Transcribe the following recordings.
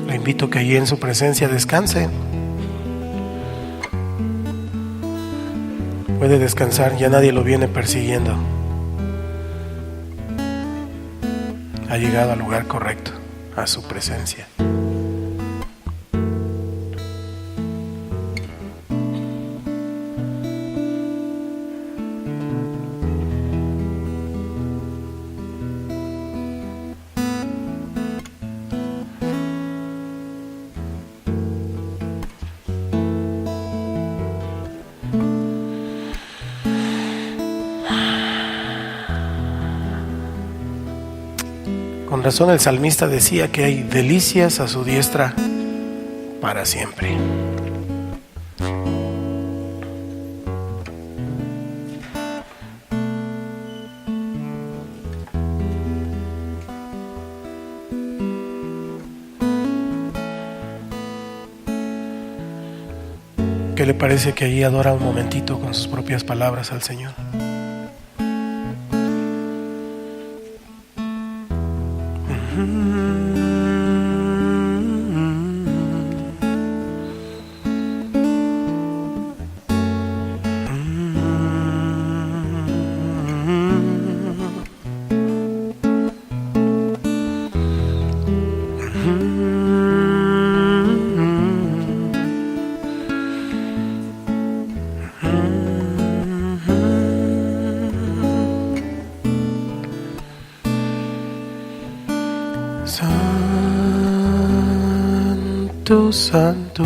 Le invito a que allí en su presencia descanse. Puede descansar, ya nadie lo viene persiguiendo. Ha llegado al lugar correcto, a su presencia. Con razón el salmista decía que hay delicias a su diestra para siempre. ¿Qué le parece que allí adora un momentito con sus propias palabras al Señor? Santo, santo,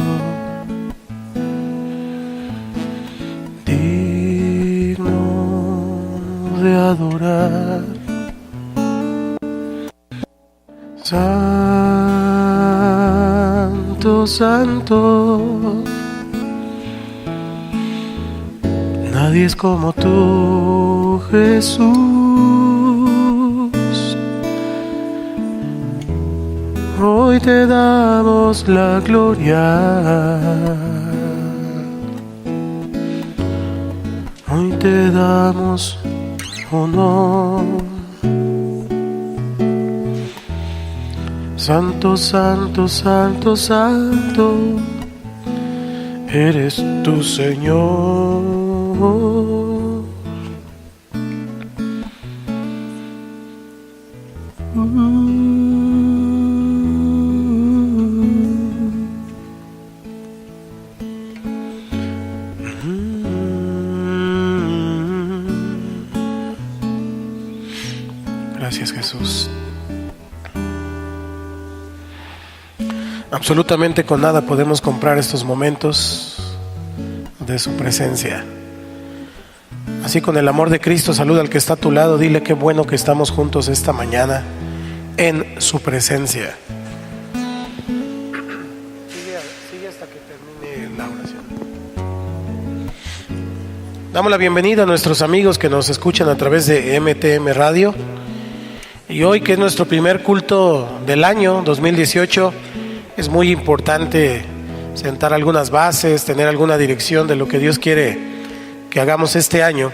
digno de adorar. Santo, santo, nadie es como tú, Jesús. Hoy te damos la gloria, hoy te damos honor. Santo, santo, santo, santo, eres tu Señor. Gracias, Jesús. Absolutamente con nada podemos comprar estos momentos de su presencia. Así, con el amor de Cristo, saluda al que está a tu lado, dile qué bueno que estamos juntos esta mañana en su presencia. Sigue hasta que termine la oración. Damos la bienvenida a nuestros amigos que nos escuchan a través de MTM Radio. Y hoy, que es nuestro primer culto del año 2018, es muy importante sentar algunas bases, tener alguna dirección de lo que Dios quiere que hagamos este año.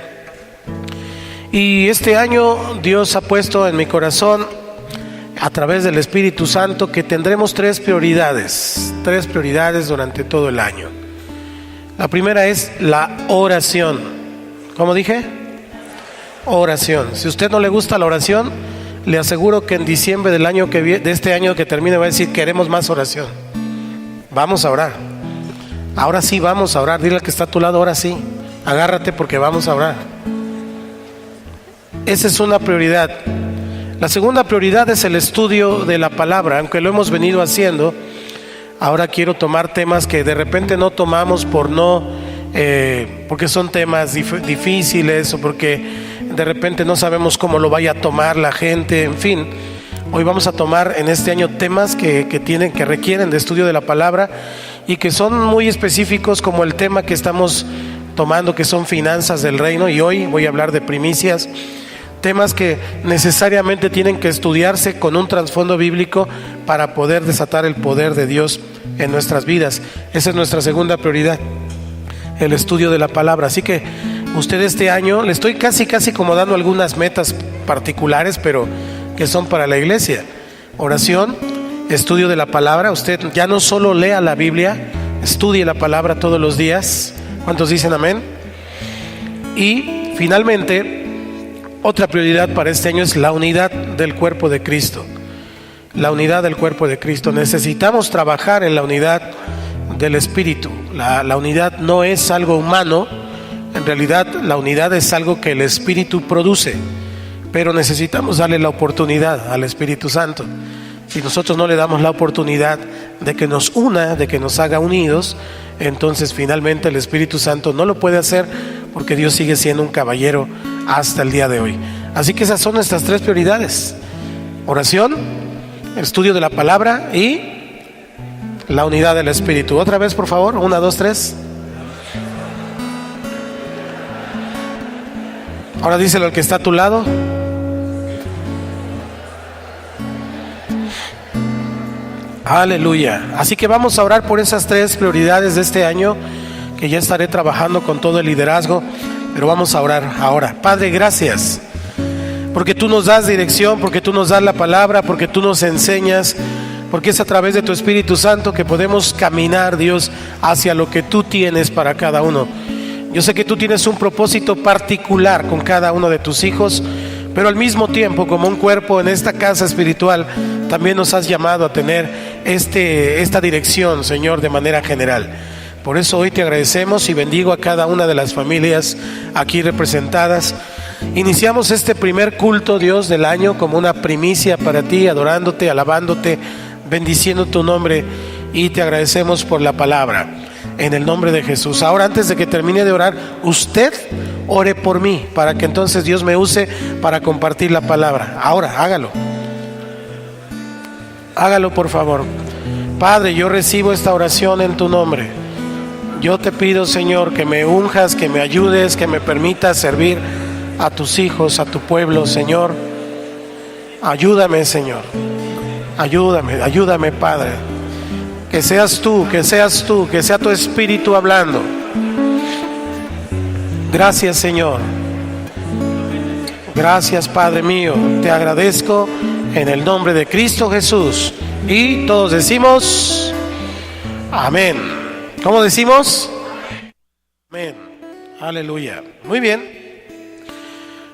Y este año Dios ha puesto en mi corazón, a través del Espíritu Santo, que tendremos tres prioridades durante todo el año. La primera es la oración. ¿Cómo dije? Oración. Si a usted no le gusta la oración, le aseguro que en diciembre de este año que termine va a decir: queremos más oración. Vamos a orar. Ahora sí vamos a orar. Dile al que está a tu lado: ahora sí, agárrate porque vamos a orar. Esa es una prioridad. La segunda prioridad es el estudio de la palabra. Aunque lo hemos venido haciendo, ahora quiero tomar temas que de repente no tomamos porque son temas difíciles, o porque de repente no sabemos cómo lo vaya a tomar la gente. En fin, hoy vamos a tomar en este año temas que requieren de estudio de la palabra y que son muy específicos, como el tema que estamos tomando, que son finanzas del reino. Y hoy voy a hablar de primicias, temas que necesariamente tienen que estudiarse con un trasfondo bíblico para poder desatar el poder de Dios en nuestras vidas. Esa es nuestra segunda prioridad. el estudio de la palabra. Así que usted este año, le estoy casi como dando algunas metas particulares, pero que son para la iglesia. Oración, estudio de la palabra. Usted ya no solo lea la Biblia, estudie la palabra todos los días. ¿Cuántos dicen amén? Y finalmente, otra prioridad para este año es la unidad del cuerpo de Cristo. La unidad del cuerpo de Cristo. Necesitamos trabajar en la unidad del Espíritu. La unidad no es algo humano. En realidad la unidad es algo que el Espíritu produce, pero necesitamos darle la oportunidad al Espíritu Santo. Si nosotros no le damos la oportunidad de que nos una, de que nos haga unidos, entonces finalmente el Espíritu Santo no lo puede hacer, porque Dios sigue siendo un caballero hasta el día de hoy. Así que esas son nuestras tres prioridades: oración, estudio de la palabra y la unidad del Espíritu. Otra vez, por favor, 1, 2, 3. Ahora díselo al que está a tu lado. Aleluya. Así que vamos a orar por esas tres prioridades de este año, que ya estaré trabajando con todo el liderazgo, pero vamos a orar ahora. Padre, gracias, porque tú nos das dirección, porque tú nos das la palabra, porque tú nos enseñas, porque es a través de tu Espíritu Santo que podemos caminar, Dios, hacia lo que tú tienes para cada uno. Yo sé que tú tienes un propósito particular con cada uno de tus hijos, pero al mismo tiempo, como un cuerpo en esta casa espiritual, también nos has llamado a tener esta dirección, Señor, de manera general. Por eso hoy te agradecemos y bendigo a cada una de las familias aquí representadas. Iniciamos este primer culto, Dios, del año como una primicia para ti, adorándote, alabándote, bendiciendo tu nombre, y te agradecemos por la palabra, en el nombre de Jesús. Ahora, antes de que termine de orar, usted ore por mí, para que entonces Dios me use para compartir la palabra. Ahora, hágalo por favor. Padre, yo recibo esta oración en tu nombre. Yo te pido, Señor, que me unjas, que me ayudes, que me permitas servir a tus hijos, a tu pueblo, Señor. Ayúdame, Señor. Ayúdame, Padre. Que seas tú, que sea tu Espíritu hablando. Gracias, Señor. Gracias, Padre mío. Te agradezco en el nombre de Cristo Jesús. Y todos decimos amén. ¿Cómo decimos? Amén. Aleluya. Muy bien.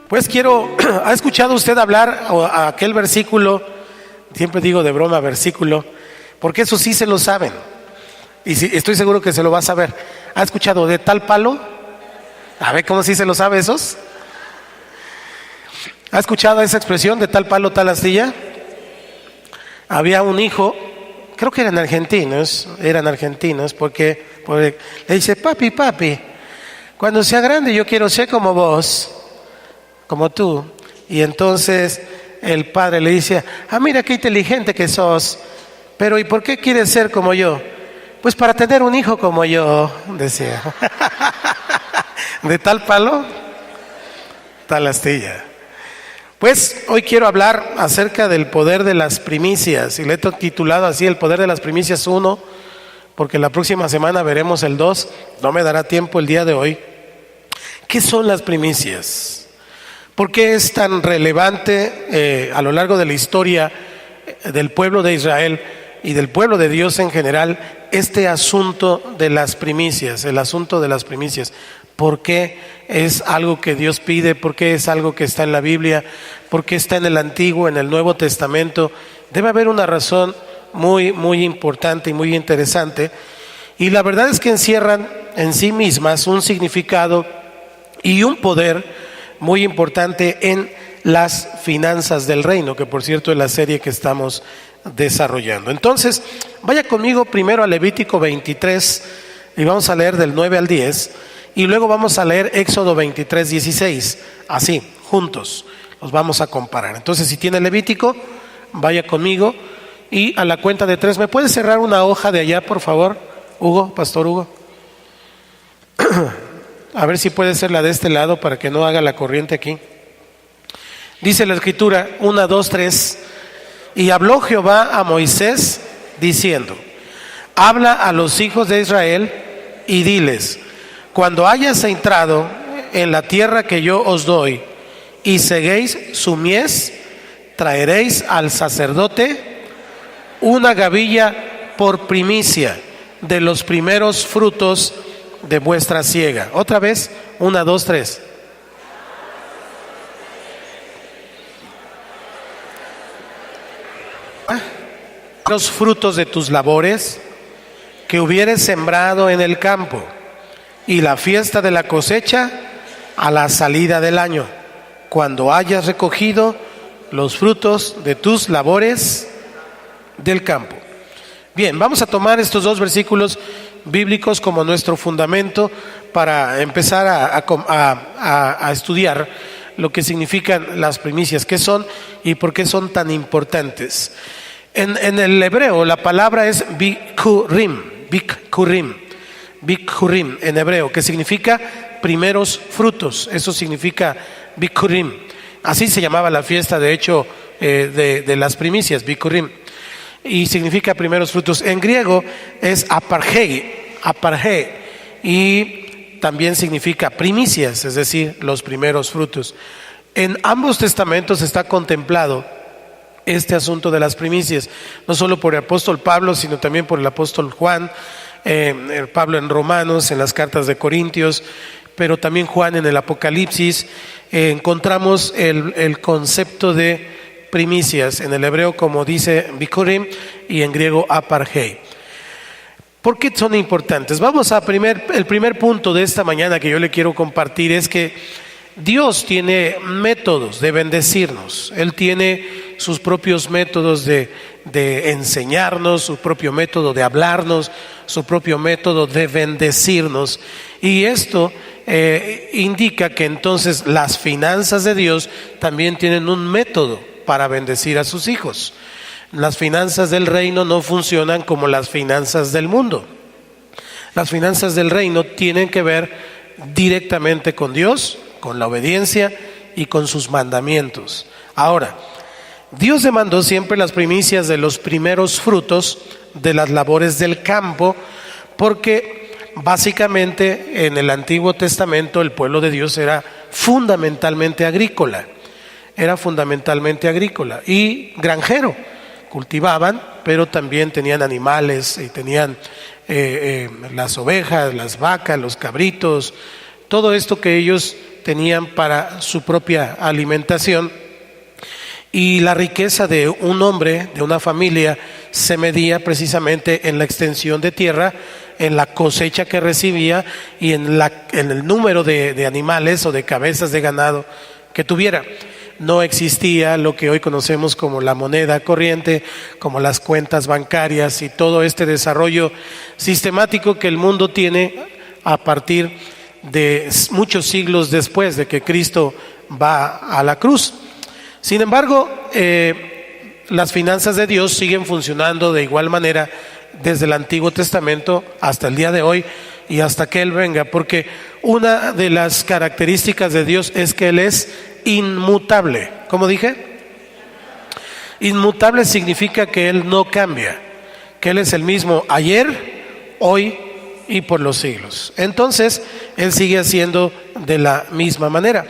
Pues ¿ha escuchado usted hablar a aquel versículo? Siempre digo de broma versículo, porque eso sí se lo saben. Y sí, estoy seguro que se lo va a saber. ¿Ha escuchado de tal palo? A ver, ¿cómo sí se lo sabe esos? ¿Ha escuchado esa expresión de tal palo, tal astilla? Había un hijo, creo que eran argentinos, porque le dice: papi, cuando sea grande yo quiero ser como vos, como tú. Y entonces el padre le dice: mira qué inteligente que sos, pero ¿y por qué quieres ser como yo? Pues para tener un hijo como yo, decía. De tal palo, tal astilla. Pues hoy quiero hablar acerca del poder de las primicias, y le he titulado así: el poder de las primicias 1, porque la próxima semana veremos el 2, no me dará tiempo el día de hoy. ¿Qué son las primicias? ¿Por qué es tan relevante a lo largo de la historia del pueblo de Israel y del pueblo de Dios en general este asunto de las primicias, el asunto de las primicias? ¿Por qué es algo que Dios pide? ¿Por qué es algo que está en la Biblia? ¿Por qué está en el Antiguo, en el Nuevo Testamento? Debe haber una razón muy importante y muy interesante. Y la verdad es que encierran en sí mismas un significado y un poder muy importante en las finanzas del reino, que por cierto es la serie que estamos desarrollando. Entonces, vaya conmigo primero a Levítico 23 y vamos a leer del 9 al 10. Y luego vamos a leer Éxodo 23, 16, así, juntos, los vamos a comparar. Entonces, si tiene Levítico, vaya conmigo, y a la cuenta de 3, ¿me puede cerrar una hoja de allá, por favor, Hugo, Pastor Hugo? A ver si puede ser la de este lado para que no haga la corriente aquí. Dice la Escritura, 1, 2, 3, y habló Jehová a Moisés diciendo: habla a los hijos de Israel y diles: cuando hayas entrado en la tierra que yo os doy y seguéis su mies, traeréis al sacerdote una gavilla por primicia de los primeros frutos de vuestra siega. Otra vez, 1, 2, 3. Los frutos de tus labores que hubieres sembrado en el campo, y la fiesta de la cosecha a la salida del año, cuando hayas recogido los frutos de tus labores del campo. Bien, vamos a tomar estos dos versículos bíblicos como nuestro fundamento para empezar a estudiar lo que significan las primicias, qué son y por qué son tan importantes. En el hebreo la palabra es bikurim en hebreo, que significa primeros frutos. Eso significa bikurim. Así se llamaba la fiesta, de hecho, de las primicias, bikurim, y significa primeros frutos. En griego es aparhei, y también significa primicias, es decir, los primeros frutos. En ambos testamentos está contemplado este asunto de las primicias, no solo por el apóstol Pablo, sino también por el apóstol Juan, Pablo en Romanos, en las cartas de Corintios, pero también Juan en el Apocalipsis. Encontramos el concepto de primicias, en el hebreo como dice bikurim y en griego aparhei. ¿Por qué son importantes? Vamos a el primer punto de esta mañana que yo le quiero compartir es que Dios tiene métodos de bendecirnos. Él tiene sus propios métodos de enseñarnos, su propio método de hablarnos, su propio método de bendecirnos. Y esto indica que entonces las finanzas de Dios también tienen un método para bendecir a sus hijos. Las finanzas del reino no funcionan como las finanzas del mundo. Las finanzas del reino tienen que ver directamente con Dios, con la obediencia y con sus mandamientos. Ahora, Dios demandó siempre las primicias de los primeros frutos de las labores del campo, porque básicamente en el Antiguo Testamento el pueblo de Dios era fundamentalmente agrícola y granjero. Cultivaban, pero también tenían animales y tenían las ovejas, las vacas, los cabritos, todo esto que ellos tenían para su propia alimentación. Y la riqueza de un hombre, de una familia, se medía precisamente en la extensión de tierra, en la cosecha que recibía y en el número de animales o de cabezas de ganado que tuviera. No existía lo que hoy conocemos como la moneda corriente, como las cuentas bancarias y todo este desarrollo sistemático que el mundo tiene a partir de muchos siglos después de que Cristo va a la cruz. Sin embargo, las finanzas de Dios siguen funcionando de igual manera desde el Antiguo Testamento hasta el día de hoy y hasta que Él venga, porque una de las características de Dios es que Él es inmutable. ¿Cómo dije? Inmutable significa que Él no cambia, que Él es el mismo ayer, hoy y por los siglos. Entonces, Él sigue haciendo de la misma manera.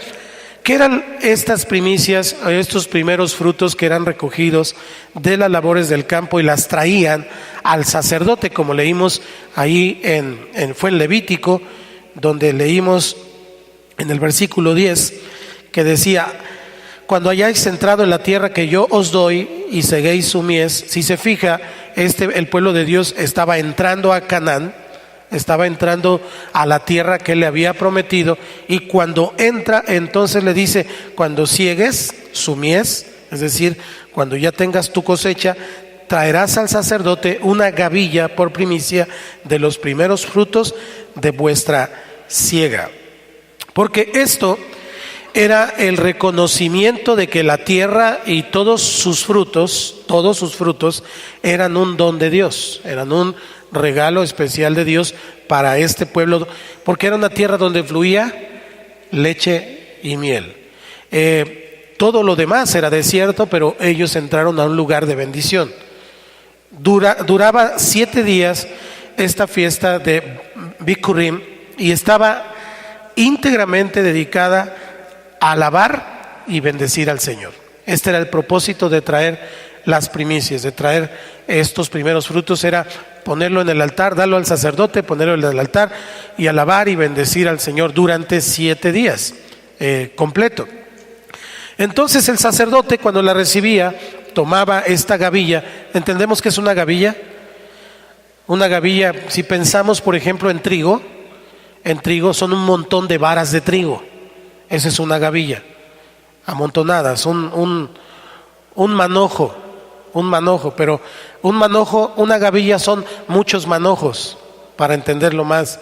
¿Qué eran estas primicias, estos primeros frutos que eran recogidos de las labores del campo y las traían al sacerdote? Como leímos ahí fue en Levítico, donde leímos en el versículo 10, que decía: cuando hayáis entrado en la tierra que yo os doy y seguéis su mies. Si se fija, el pueblo de Dios estaba entrando a Canaán, estaba entrando a la tierra que Él le había prometido, y cuando entra, entonces le dice: cuando ciegues su mies, es decir, cuando ya tengas tu cosecha, traerás al sacerdote una gavilla por primicia de los primeros frutos de vuestra siega. Porque esto era el reconocimiento de que la tierra y todos sus frutos eran un don de Dios, eran un regalo especial de Dios para este pueblo, porque era una tierra donde fluía leche y miel. Todo lo demás era desierto, pero ellos entraron a un lugar de bendición. Duraba 7 días esta fiesta de Bikurim, y estaba íntegramente dedicada a alabar y bendecir al Señor. Este era el propósito de traer las primicias, de traer estos primeros frutos, era ponerlo en el altar, darlo al sacerdote, ponerlo en el altar y alabar y bendecir al Señor durante 7 días completo. Entonces el sacerdote, cuando la recibía, tomaba esta gavilla. ¿Entendemos qué es una gavilla? Una gavilla, si pensamos por ejemplo en trigo son un montón de varas de trigo. Esa es una gavilla, amontonadas, un manojo, pero un manojo, una gavilla son muchos manojos, para entenderlo más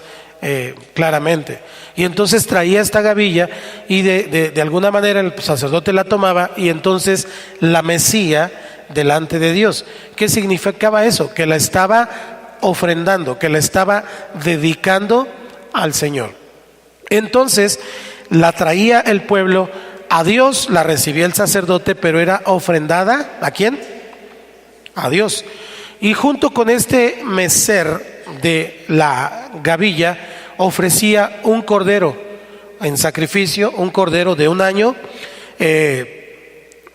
claramente. Y entonces traía esta gavilla y de alguna manera el sacerdote la tomaba y entonces la mecía delante de Dios. ¿Qué significaba eso? Que la estaba ofrendando, que la estaba dedicando al Señor. Entonces la traía el pueblo a Dios, la recibía el sacerdote, pero era ofrendada ¿a quién? A Dios. Y junto con este mecer de la gavilla ofrecía un cordero en sacrificio, un cordero de 1 año.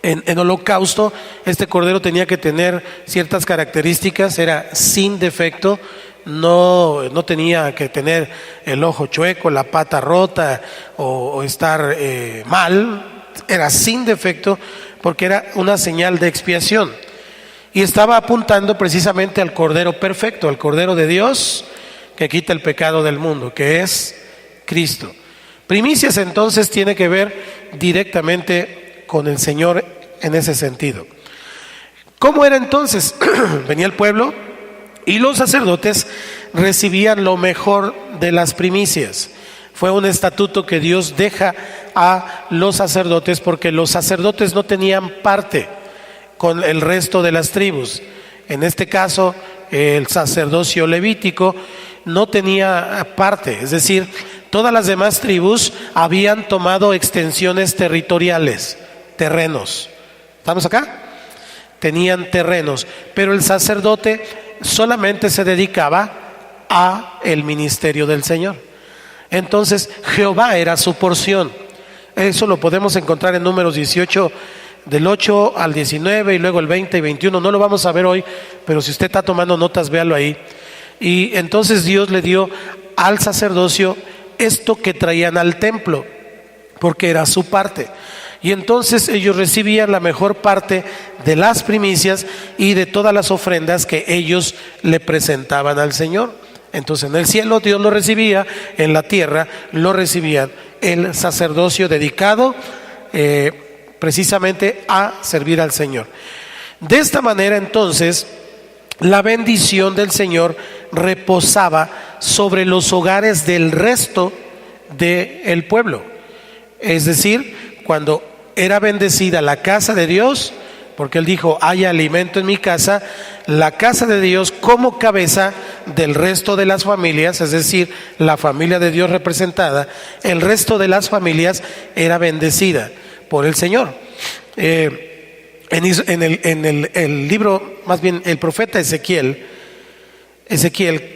En holocausto, este cordero tenía que tener ciertas características, era sin defecto, no tenía que tener el ojo chueco, la pata rota o estar mal, era sin defecto porque era una señal de expiación. Y estaba apuntando precisamente al Cordero perfecto, al Cordero de Dios que quita el pecado del mundo, que es Cristo. Primicias entonces tiene que ver directamente con el Señor en ese sentido. ¿Cómo era entonces? Venía el pueblo y los sacerdotes recibían lo mejor de las primicias. Fue un estatuto que Dios deja a los sacerdotes porque los sacerdotes no tenían parte con el resto de las tribus. En este caso, el sacerdocio levítico no tenía parte, es decir, todas las demás tribus habían tomado extensiones territoriales, terrenos. ¿Estamos acá? Tenían terrenos, pero el sacerdote solamente se dedicaba a el ministerio del Señor. Entonces, Jehová era su porción. Eso lo podemos encontrar en Números 18, del 8 al 19 y luego el 20 y 21. No lo vamos a ver hoy, pero si usted está tomando notas, véalo ahí. Y entonces Dios le dio al sacerdocio esto que traían al templo, porque era su parte. Y entonces ellos recibían la mejor parte de las primicias y de todas las ofrendas que ellos le presentaban al Señor. Entonces en el cielo Dios lo recibía, en la tierra lo recibían el sacerdocio dedicado precisamente a servir al Señor. De esta manera entonces la bendición del Señor reposaba sobre los hogares del resto del pueblo. Es decir, cuando era bendecida la casa de Dios, porque Él dijo, hay alimento en mi casa, la casa de Dios como cabeza del resto de las familias, es decir, la familia de Dios representada, el resto de las familias era bendecida por el Señor. En el libro, más bien el profeta Ezequiel,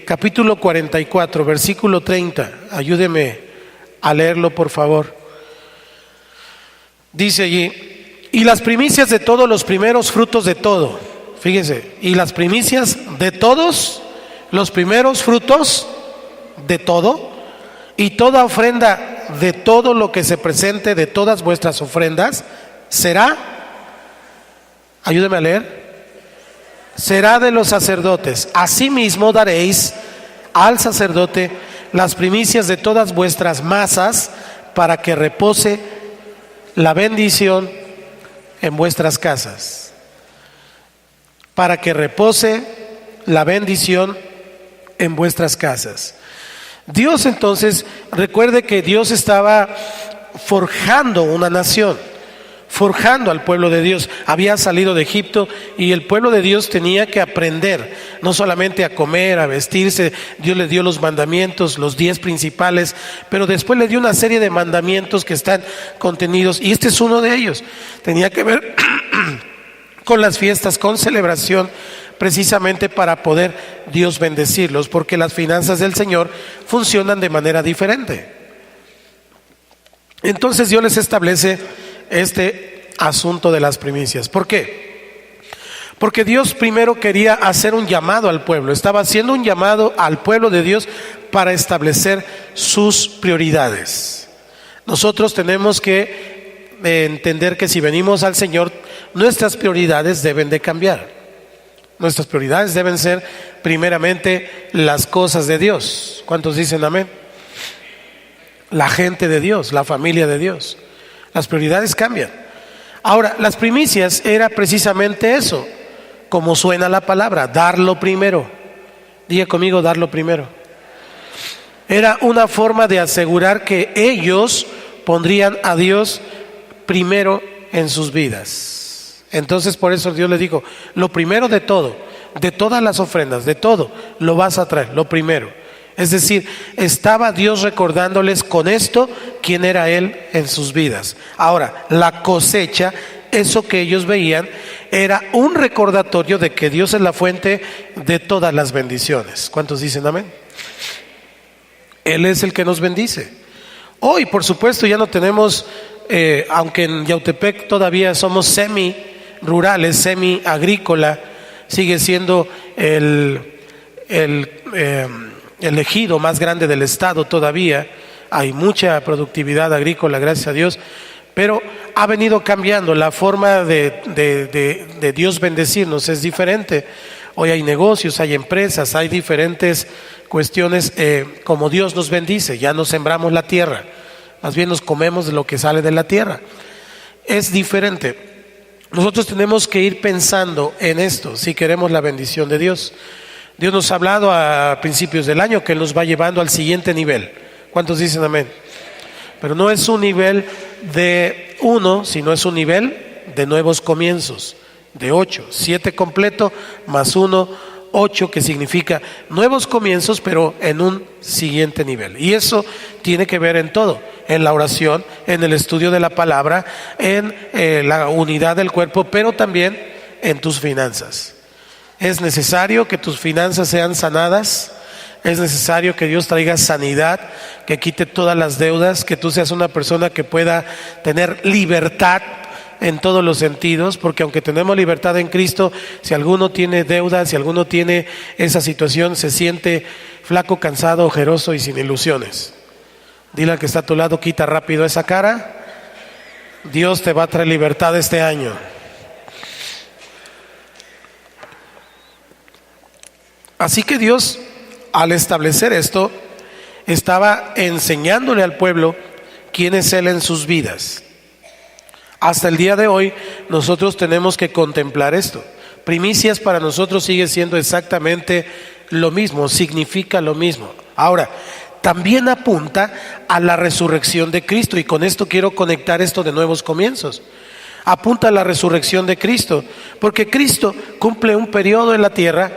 capítulo 44, versículo 30, ayúdeme a leerlo por favor. Dice allí, y las primicias de todos los primeros frutos de todo, fíjese, y las primicias de todos los primeros frutos de todo, y toda ofrenda de todo lo que se presente de todas vuestras ofrendas, será, ayúdeme a leer, será de los sacerdotes. Asimismo daréis al sacerdote las primicias de todas vuestras masas para que repose la bendición en vuestras casas. Para que repose la bendición en vuestras casas. Dios entonces, recuerde que Dios estaba forjando una nación, forjando al pueblo de Dios. Había salido de Egipto y el pueblo de Dios tenía que aprender, no solamente a comer, a vestirse. Dios le dio los mandamientos, los 10 principales, pero después le dio una serie de mandamientos que están contenidos, y este es uno de ellos. Tenía que ver con las fiestas, con celebración, precisamente para poder Dios bendecirlos, porque las finanzas del Señor funcionan de manera diferente. Entonces Dios les establece este asunto de las primicias. ¿Por qué? Porque Dios primero quería hacer un llamado al pueblo, estaba haciendo un llamado al pueblo de Dios para establecer sus prioridades. Nosotros tenemos que entender que si venimos al Señor, nuestras prioridades deben de cambiar. Nuestras prioridades deben ser primeramente las cosas de Dios. ¿Cuántos dicen amén? La gente de Dios, la familia de Dios. Las prioridades cambian. Ahora, las primicias era precisamente eso, como suena la palabra, darlo primero. Diga conmigo, darlo primero. Era una forma de asegurar que ellos pondrían a Dios primero en sus vidas. Entonces por eso Dios les dijo, lo primero de todo, de todas las ofrendas, de todo, lo vas a traer, lo primero. Es decir, estaba Dios recordándoles con esto quién era Él en sus vidas. Ahora, la cosecha, eso que ellos veían, era un recordatorio de que Dios es la fuente de todas las bendiciones. ¿Cuántos dicen amén? Él es el que nos bendice. Hoy, por supuesto, ya no tenemos, aunque en Yautepec todavía somos semi-rurales, semi-agrícola, sigue siendo el ejido más grande del estado todavía, hay mucha productividad agrícola, gracias a Dios, pero ha venido cambiando la forma de Dios bendecirnos, es diferente. Hoy hay negocios, hay empresas, hay diferentes cuestiones como Dios nos bendice. Ya no sembramos la tierra, más bien nos comemos de lo que sale de la tierra. Es diferente. Nosotros tenemos que ir pensando en esto si queremos la bendición de Dios. Dios nos ha hablado a principios del año que Él nos va llevando al siguiente nivel. ¿Cuántos dicen amén? Pero no es un nivel de 1, sino es un nivel de nuevos comienzos, de 8, 7 completo más 1, 8, que significa nuevos comienzos, pero en un siguiente nivel. Y eso tiene que ver en todo, en la oración, en el estudio de la palabra, en la unidad del cuerpo, pero también en tus finanzas. Es necesario que tus finanzas sean sanadas, es necesario que Dios traiga sanidad, que quite todas las deudas, que tú seas una persona que pueda tener libertad en todos los sentidos, porque aunque tenemos libertad en Cristo, si alguno tiene deuda, si alguno tiene esa situación, se siente flaco, cansado, ojeroso y sin ilusiones. Dile al que está a tu lado, quita rápido esa cara. Dios te va a traer libertad este año. Así que Dios, al establecer esto, estaba enseñándole al pueblo quién es Él en sus vidas. Hasta el día de hoy nosotros tenemos que contemplar esto. Primicias para nosotros sigue siendo exactamente lo mismo, significa lo mismo. Ahora, también apunta a la resurrección de Cristo, y con esto quiero conectar esto de nuevos comienzos. Apunta a la resurrección de Cristo, porque Cristo cumple un periodo en la tierra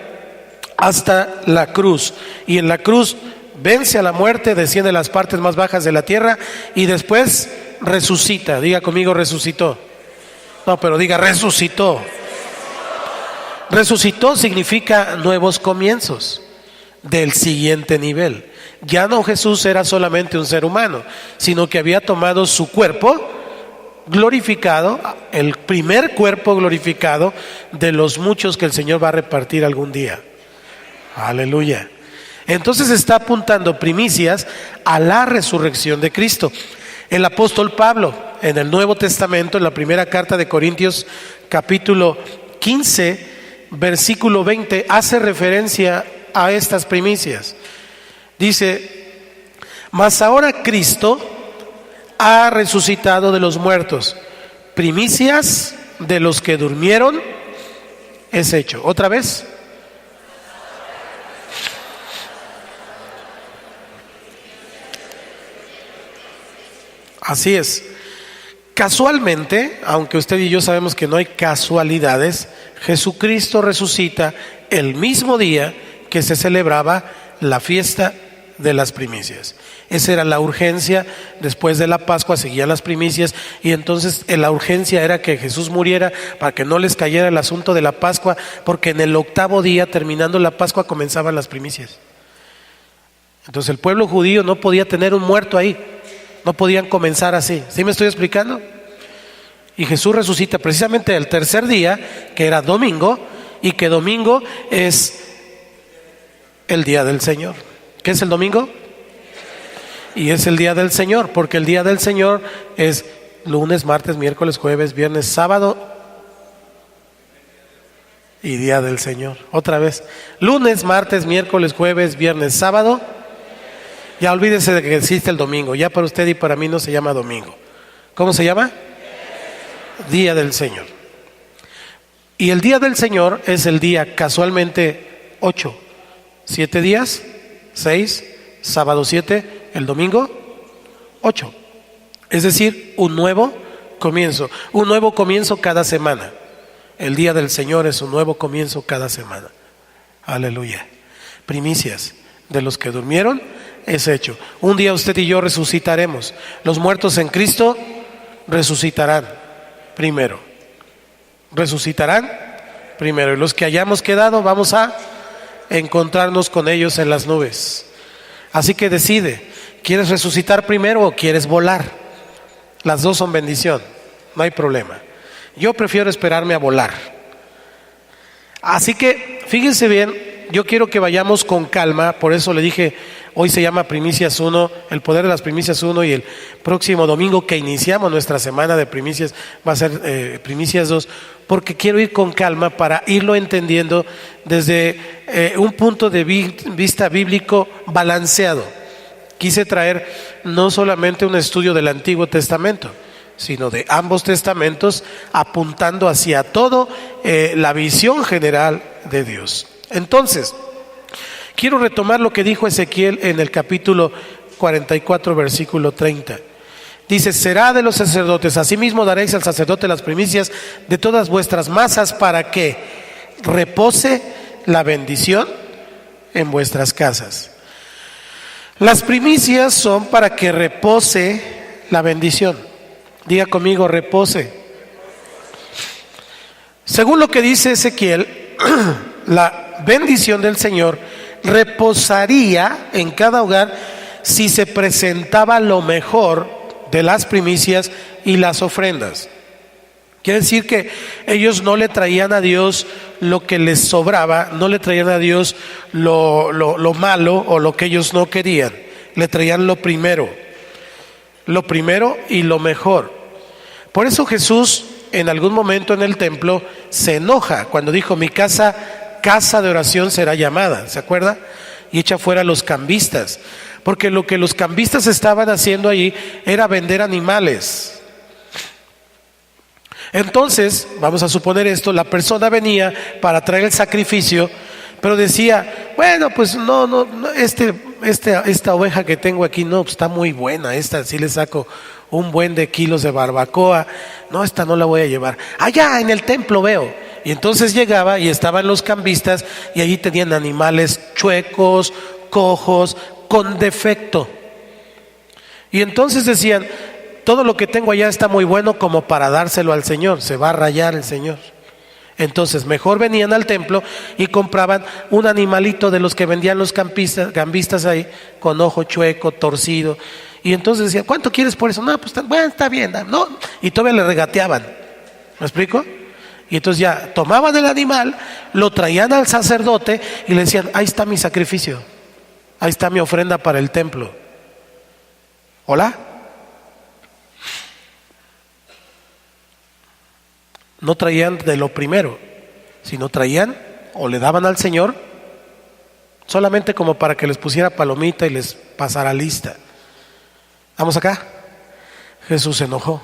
hasta la cruz, y en la cruz vence a la muerte, desciende a las partes más bajas de la tierra y después resucita. Diga conmigo, resucitó. No, pero diga resucitó. Resucitó significa nuevos comienzos del siguiente nivel. Ya no Jesús era solamente un ser humano, sino que había tomado su cuerpo glorificado, el primer cuerpo glorificado de los muchos que el Señor va a repartir algún día. Aleluya. Entonces está apuntando primicias a la resurrección de Cristo. El apóstol Pablo, en el Nuevo Testamento, en la primera carta de Corintios, capítulo 15, versículo 20, hace referencia a estas primicias. Dice: mas ahora Cristo ha resucitado de los muertos, primicias de los que durmieron es hecho. Otra vez. Así es. Casualmente, aunque usted y yo sabemos que no hay casualidades, Jesucristo resucita el mismo día que se celebraba la fiesta de las primicias. Esa era la urgencia. Después de la Pascua seguían las primicias, y entonces la urgencia era que Jesús muriera para que no les cayera el asunto de la Pascua, porque en el 8º día, terminando la Pascua, comenzaban las primicias. Entonces el pueblo judío no podía tener un muerto ahí, no podían comenzar así. ¿Sí me estoy explicando? Y Jesús resucita precisamente el 3er día, que era domingo, y que domingo es el día del Señor. ¿Qué es el domingo? Y es el día del Señor, porque el día del Señor es lunes, martes, miércoles, jueves, viernes, sábado y día del Señor. Otra vez, lunes, martes, miércoles, jueves, viernes, sábado. Ya olvídese de que existe el domingo. Ya para usted y para mí no se llama domingo. ¿Cómo se llama? Día del Señor. Y el día del Señor es el día casualmente 8. 7 días, 6, sábado 7, el domingo 8. Es decir, un nuevo comienzo. Un nuevo comienzo cada semana. El día del Señor es un nuevo comienzo cada semana. Aleluya. Primicias de los que durmieron es hecho. Un día usted y yo resucitaremos. Los muertos en Cristo resucitarán primero. Resucitarán primero. Y los que hayamos quedado vamos a encontrarnos con ellos en las nubes. Así que decide, ¿quieres resucitar primero o quieres volar? Las dos son bendición, no hay problema. Yo prefiero esperarme a volar. Así que fíjense bien, yo quiero que vayamos con calma. Por eso le dije, hoy se llama Primicias 1, el poder de las Primicias 1, y el próximo domingo que iniciamos nuestra semana de primicias va a ser Primicias 2, porque quiero ir con calma para irlo entendiendo desde un punto de vista bíblico balanceado. Quise traer no solamente un estudio del Antiguo Testamento, sino de ambos testamentos, apuntando hacia todo la visión general de Dios. Entonces, quiero retomar lo que dijo Ezequiel en el capítulo 44, versículo 30. Dice: será de los sacerdotes, asimismo daréis al sacerdote las primicias de todas vuestras masas, para que repose la bendición en vuestras casas. Las primicias son para que repose la bendición. Diga conmigo, repose. Según lo que dice Ezequiel, la bendición del Señor reposaría en cada hogar si se presentaba lo mejor de las primicias y las ofrendas. Quiere decir que ellos no le traían a Dios lo que les sobraba, no le traían a Dios lo malo o lo que ellos no querían. Le traían lo primero y lo mejor. Por eso Jesús en algún momento en el templo se enoja cuando dijo: mi casa de oración será llamada, ¿se acuerda? Y echa fuera a los cambistas, porque lo que los cambistas estaban haciendo allí era vender animales. Entonces, vamos a suponer esto, la persona venía para traer el sacrificio, pero decía: bueno, pues esta oveja que tengo aquí no, pues está muy buena, esta sí le saco un buen de kilos de barbacoa, no, esta no la voy a llevar, allá en el templo veo. Y entonces llegaba y estaban los cambistas, y allí tenían animales chuecos, cojos, con defecto. Y entonces decían: todo lo que tengo allá está muy bueno como para dárselo al Señor, se va a rayar el Señor. Entonces mejor venían al templo y compraban un animalito de los que vendían los cambistas ahí, con ojo chueco, torcido. Y entonces decían: ¿cuánto quieres por eso? No, pues bueno, está bien, no. Y todavía le regateaban. ¿Me explico? Y entonces ya tomaban el animal, lo traían al sacerdote y le decían: ahí está mi sacrificio, ahí está mi ofrenda para el templo. ¿Hola? No traían de lo primero, sino traían o le daban al Señor solamente como para que les pusiera palomita y les pasara lista. ¿Vamos acá? Jesús se enojó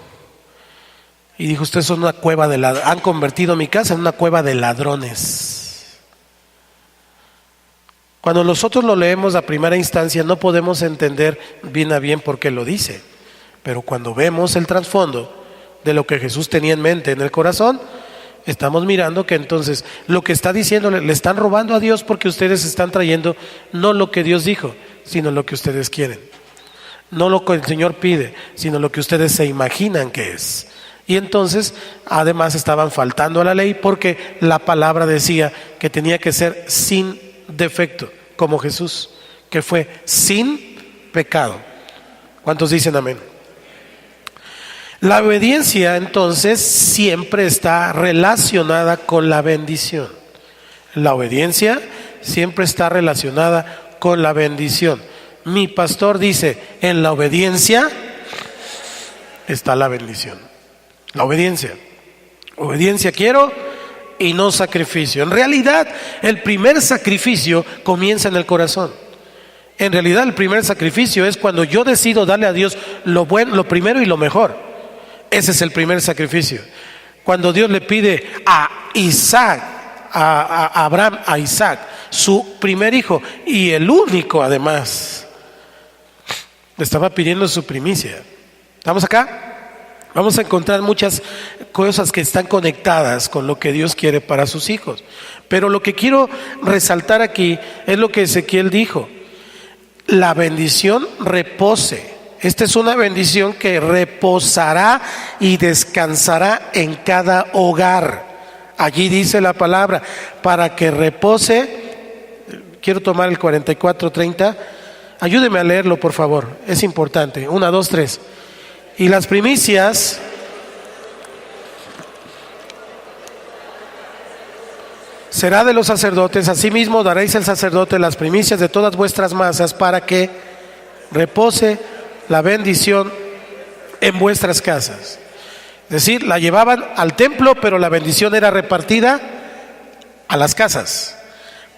y dijo: ustedes son una cueva de ladrones, han convertido mi casa en una cueva de ladrones. Cuando nosotros lo leemos a primera instancia no podemos entender bien a bien por qué lo dice, pero cuando vemos el trasfondo de lo que Jesús tenía en mente, en el corazón, estamos mirando que entonces lo que está diciendo, le están robando a Dios, porque ustedes están trayendo no lo que Dios dijo, sino lo que ustedes quieren. No lo que el Señor pide, sino lo que ustedes se imaginan que es. Y entonces, además, estaban faltando a la ley porque la palabra decía que tenía que ser sin defecto, como Jesús, que fue sin pecado. ¿Cuántos dicen amén? La obediencia, entonces, siempre está relacionada con la bendición. La obediencia siempre está relacionada con la bendición. Mi pastor dice, en la obediencia está la bendición. La obediencia. Obediencia quiero y no sacrificio. En realidad, el primer sacrificio comienza en el corazón. En realidad, el primer sacrificio es cuando yo decido darle a Dios lo bueno, lo primero y lo mejor. Ese es el primer sacrificio. Cuando Dios le pide a Isaac, a Abraham, a Isaac, su primer hijo y el único además, le estaba pidiendo su primicia. ¿Estamos acá? Vamos a encontrar muchas cosas que están conectadas con lo que Dios quiere para sus hijos. Pero lo que quiero resaltar aquí es lo que Ezequiel dijo. La bendición repose. Esta es una bendición que reposará y descansará en cada hogar. Allí dice la palabra, para que repose. Quiero tomar el 44:30. Ayúdeme a leerlo, por favor. Es importante. 1, 2, 3. Y las primicias será de los sacerdotes. Asimismo daréis al sacerdote las primicias de todas vuestras masas para que repose la bendición en vuestras casas. Es decir, la llevaban al templo, pero la bendición era repartida a las casas.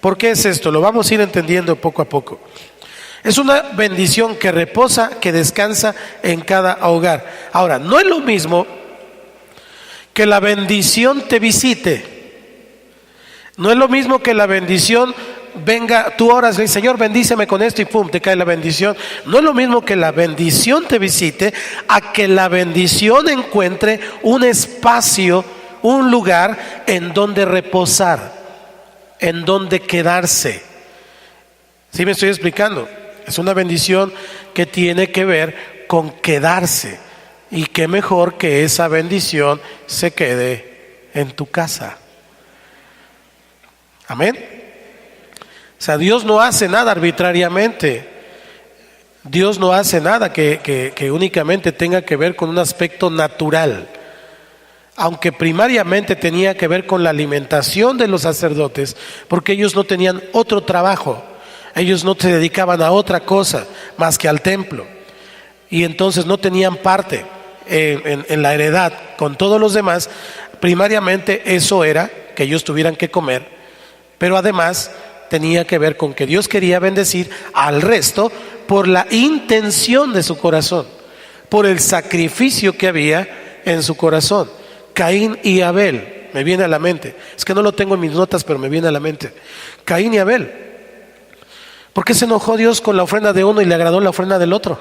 ¿Por qué es esto? Lo vamos a ir entendiendo poco a poco. Es una bendición que reposa, que descansa en cada hogar. Ahora, no es lo mismo que la bendición te visite. No es lo mismo que la bendición venga, tú oras, le dices, Señor, bendíceme con esto y pum, te cae la bendición. No es lo mismo que la bendición te visite a que la bendición encuentre un espacio, un lugar en donde reposar, en donde quedarse. ¿Sí me estoy explicando? Es una bendición que tiene que ver con quedarse. Y qué mejor que esa bendición se quede en tu casa. Amén. O sea, Dios no hace nada arbitrariamente. Dios no hace nada que únicamente tenga que ver con un aspecto natural. Aunque primariamente tenía que ver con la alimentación de los sacerdotes, porque ellos no tenían otro trabajo. Ellos no se dedicaban a otra cosa más que al templo. Y entonces no tenían parte en la heredad con todos los demás. Primariamente eso era que ellos tuvieran que comer. Pero además tenía que ver con que Dios quería bendecir al resto por la intención de su corazón, por el sacrificio que había en su corazón. Caín y Abel, me viene a la mente. Es que no lo tengo en mis notas, pero me viene a la mente. Caín y Abel. ¿Por qué se enojó Dios con la ofrenda de uno y le agradó la ofrenda del otro?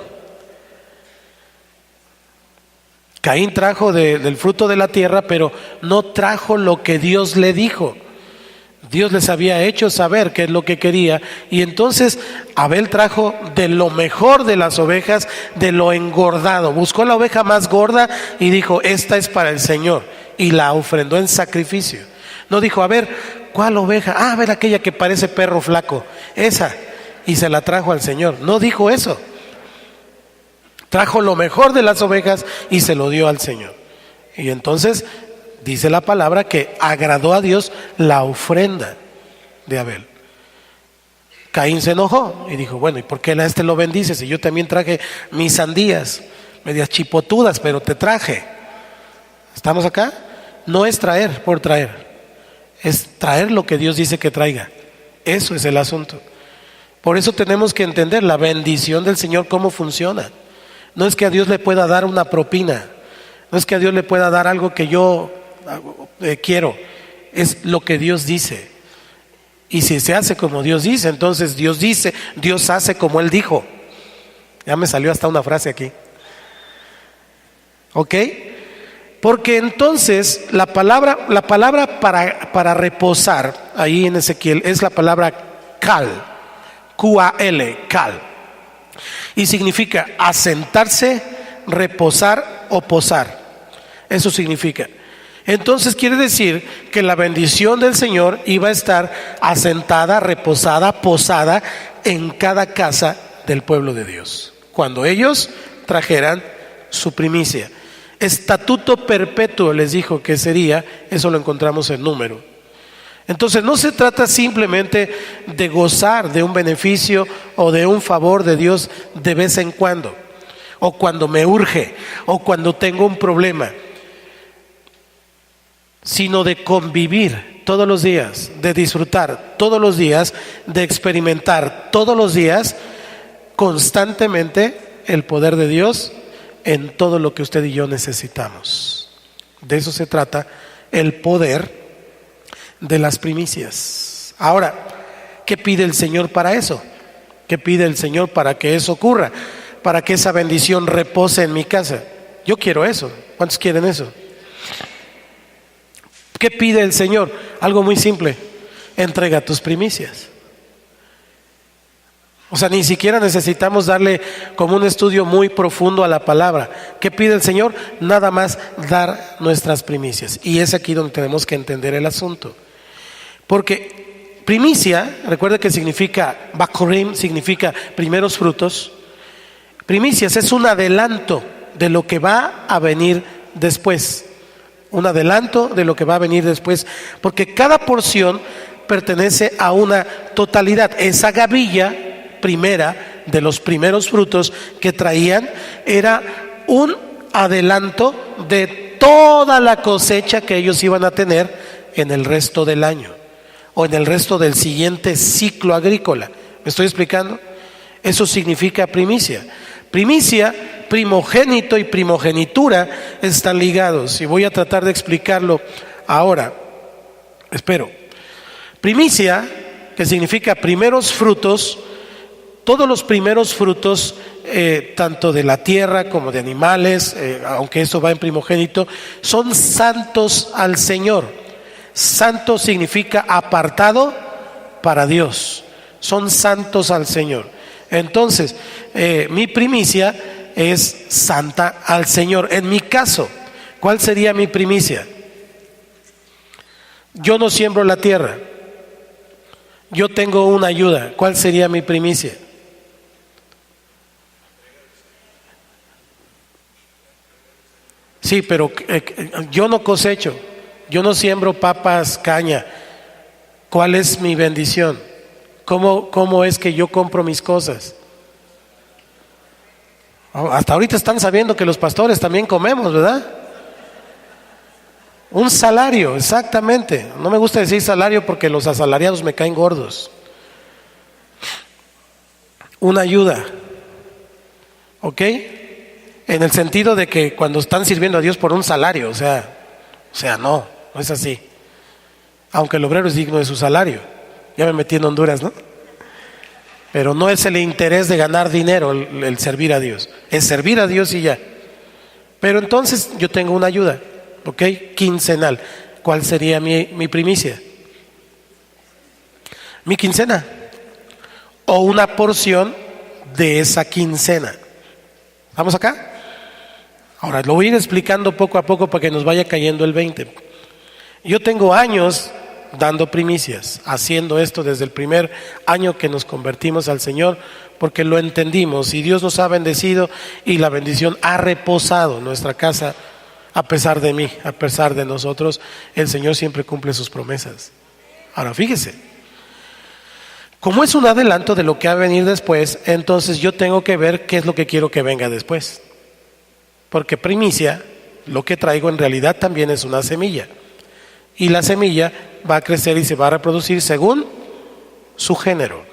Caín trajo del fruto de la tierra, pero no trajo lo que Dios le dijo. Dios les había hecho saber qué es lo que quería, y entonces Abel trajo de lo mejor de las ovejas, de lo engordado. Buscó la oveja más gorda y dijo, esta es para el Señor, y la ofrendó en sacrificio. No dijo, a ver, ¿cuál oveja? A ver, aquella que parece perro flaco, esa, y se la trajo al Señor. No dijo eso. Trajo lo mejor de las ovejas y se lo dio al Señor. Y entonces dice la palabra que agradó a Dios la ofrenda de Abel. Caín se enojó y dijo, bueno, ¿y por qué a este lo bendices? Y yo también traje mis sandías, medias chipotudas, pero te traje. ¿Estamos acá? No es traer por traer, es traer lo que Dios dice que traiga. Eso es el asunto. Por eso tenemos que entender la bendición del Señor, cómo funciona. No es que a Dios le pueda dar una propina, no es que a Dios le pueda dar algo que yo quiero, es lo que Dios dice. Y si se hace como Dios dice, entonces Dios dice, Dios hace como Él dijo. Ya me salió hasta una frase aquí. ¿Ok? Porque entonces la palabra para reposar ahí en Ezequiel es la palabra kal, Q-A-L, kal. Y significa asentarse, reposar o posar. Eso significa. Entonces quiere decir que la bendición del Señor iba a estar asentada, reposada, posada en cada casa del pueblo de Dios, cuando ellos trajeran su primicia. Estatuto perpetuo les dijo que sería, eso lo encontramos en Número. Entonces no se trata simplemente de gozar de un beneficio o de un favor de Dios de vez en cuando, o cuando me urge, o cuando tengo un problema, sino de convivir todos los días, de disfrutar todos los días, de experimentar todos los días constantemente el poder de Dios en todo lo que usted y yo necesitamos. De eso se trata el poder de las primicias. Ahora, ¿qué pide el Señor para eso? ¿Qué pide el Señor para que eso ocurra? Para que esa bendición repose en mi casa. Yo quiero eso. ¿Cuántos quieren eso? ¿Qué pide el Señor? Algo muy simple: entrega tus primicias. O sea, ni siquiera necesitamos darle como un estudio muy profundo a la palabra. ¿Qué pide el Señor? Nada más dar nuestras primicias. Y es aquí donde tenemos que entender el asunto. Porque primicia, recuerda que significa, Bakurim significa primeros frutos. Primicias es un adelanto de lo que va a venir después. Un adelanto de lo que va a venir después, porque cada porción pertenece a una totalidad. Esa gavilla primera de los primeros frutos que traían era un adelanto de toda la cosecha que ellos iban a tener en el resto del año o en el resto del siguiente ciclo agrícola. ¿Me estoy explicando? Eso significa primicia. Primicia, primogénito y primogenitura están ligados, y voy a tratar de explicarlo ahora. Espero. Primicia, que significa primeros frutos, todos los primeros frutos, tanto de la tierra como de animales, aunque eso va en primogénito, son santos al Señor. Santo significa apartado para Dios. Son santos al Señor. Entonces, mi primicia es santa al Señor. En mi caso, ¿cuál sería mi primicia? Yo no siembro la tierra. Yo tengo una ayuda. ¿Cuál sería mi primicia? Sí, pero yo no cosecho. Yo no siembro papas, caña. ¿Cuál es mi bendición? ¿Cómo es que yo compro mis cosas? Hasta ahorita están sabiendo que los pastores también comemos, ¿verdad? Un salario, exactamente. No me gusta decir salario porque los asalariados me caen gordos. Una ayuda, ¿ok? En el sentido de que cuando están sirviendo a Dios por un salario, o sea, no es así. Aunque el obrero es digno de su salario. Ya me metí en Honduras, ¿no? Pero no es el interés de ganar dinero el servir a Dios. Es servir a Dios y ya. Pero entonces yo tengo una ayuda, ¿ok? Quincenal. ¿Cuál sería mi primicia? Mi quincena. O una porción de esa quincena. ¿Vamos acá? Ahora lo voy a ir explicando poco a poco para que nos vaya cayendo el 20. Yo tengo años dando primicias, haciendo esto desde el primer año que nos convertimos al Señor, porque lo entendimos y Dios nos ha bendecido y la bendición ha reposado en nuestra casa. A pesar de mí, a pesar de nosotros, el Señor siempre cumple sus promesas. Ahora fíjese, como es un adelanto de lo que va a venir después, entonces yo tengo que ver qué es lo que quiero que venga después, porque primicia, lo que traigo en realidad también es una semilla. Y la semilla va a crecer y se va a reproducir según su género.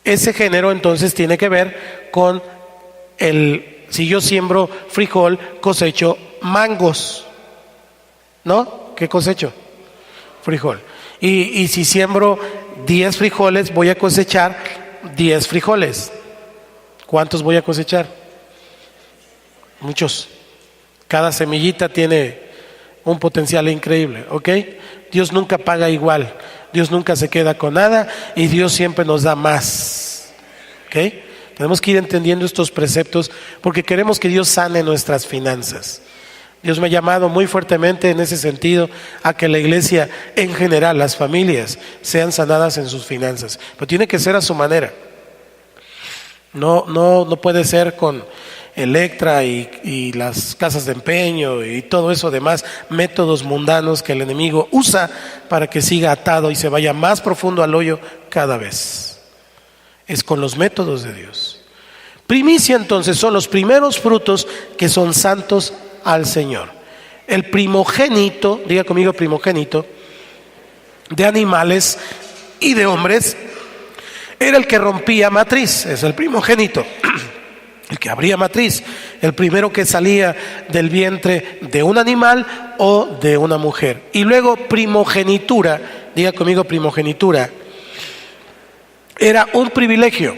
Ese género entonces tiene que ver con si yo siembro frijol, cosecho mangos, ¿no? ¿Qué cosecho? Frijol. Y si siembro 10 frijoles, voy a cosechar 10 frijoles. ¿Cuántos voy a cosechar? Muchos. Cada semillita tiene un potencial increíble, ¿ok? Dios nunca paga igual, Dios nunca se queda con nada y Dios siempre nos da más, ¿ok? Tenemos que ir entendiendo estos preceptos porque queremos que Dios sane nuestras finanzas. Dios me ha llamado muy fuertemente en ese sentido a que la iglesia en general, las familias, sean sanadas en sus finanzas. Pero tiene que ser a su manera. No puede ser con Electra y las casas de empeño y todo eso demás, métodos mundanos que el enemigo usa para que siga atado y se vaya más profundo al hoyo cada vez. Es con los métodos de Dios. Primicia entonces son los primeros frutos que son santos al Señor. El primogénito, diga conmigo primogénito, de animales y de hombres, era el que rompía matriz, es el primogénito, el que abría matriz, el primero que salía del vientre de un animal o de una mujer. Y luego primogenitura, diga conmigo primogenitura, era un privilegio,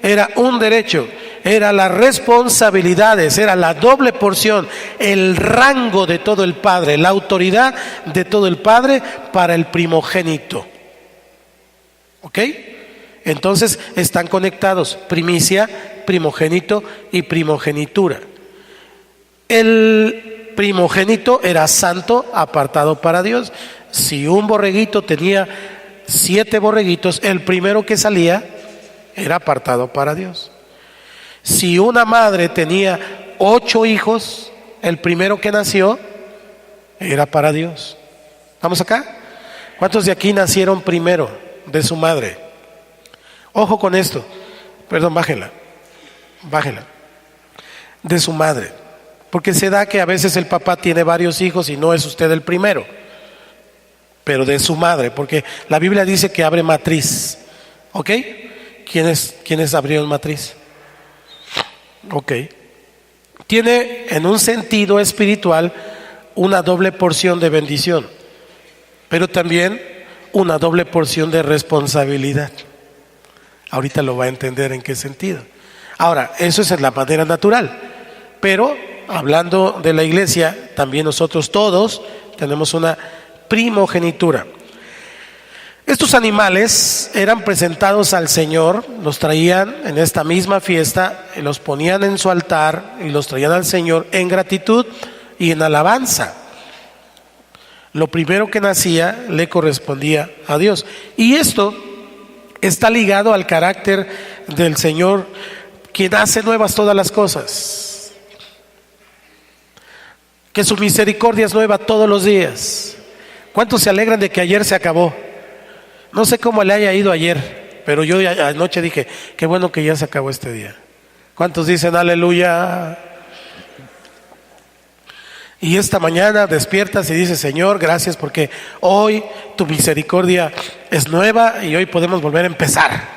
era un derecho, era las responsabilidades, era la doble porción, el rango de todo el padre, la autoridad de todo el padre para el primogénito. ¿Ok? Entonces están conectados, primicia, primogénito y primogenitura. El primogénito era santo, apartado para Dios. Si un borreguito tenía 7 borreguitos, el primero que salía era apartado para Dios. Si una madre tenía 8 hijos, el primero que nació era para Dios. ¿Vamos acá? ¿Cuántos de aquí nacieron primero de su madre? Ojo con esto, perdón, bájela, de su madre, porque se da que a veces el papá tiene varios hijos y no es usted el primero, pero de su madre, porque la Biblia dice que abre matriz, ¿ok? ¿Quiénes abrieron matriz? Ok, tiene en un sentido espiritual una doble porción de bendición, pero también una doble porción de responsabilidad. Ahorita lo va a entender en qué sentido. Ahora, eso es en la manera natural, pero hablando de la iglesia, también nosotros todos tenemos una primogenitura. Estos animales eran presentados al Señor, los traían en esta misma fiesta, los ponían en su altar y los traían al Señor en gratitud y en alabanza. Lo primero que nacía le correspondía a Dios. Y esto está ligado al carácter del Señor, quien hace nuevas todas las cosas, que su misericordia es nueva todos los días. ¿Cuántos se alegran de que ayer se acabó? No sé cómo le haya ido ayer, pero yo anoche dije, qué bueno que ya se acabó este día. ¿Cuántos dicen aleluya? Y esta mañana despiertas y dices, Señor, gracias porque hoy tu misericordia es nueva y hoy podemos volver a empezar.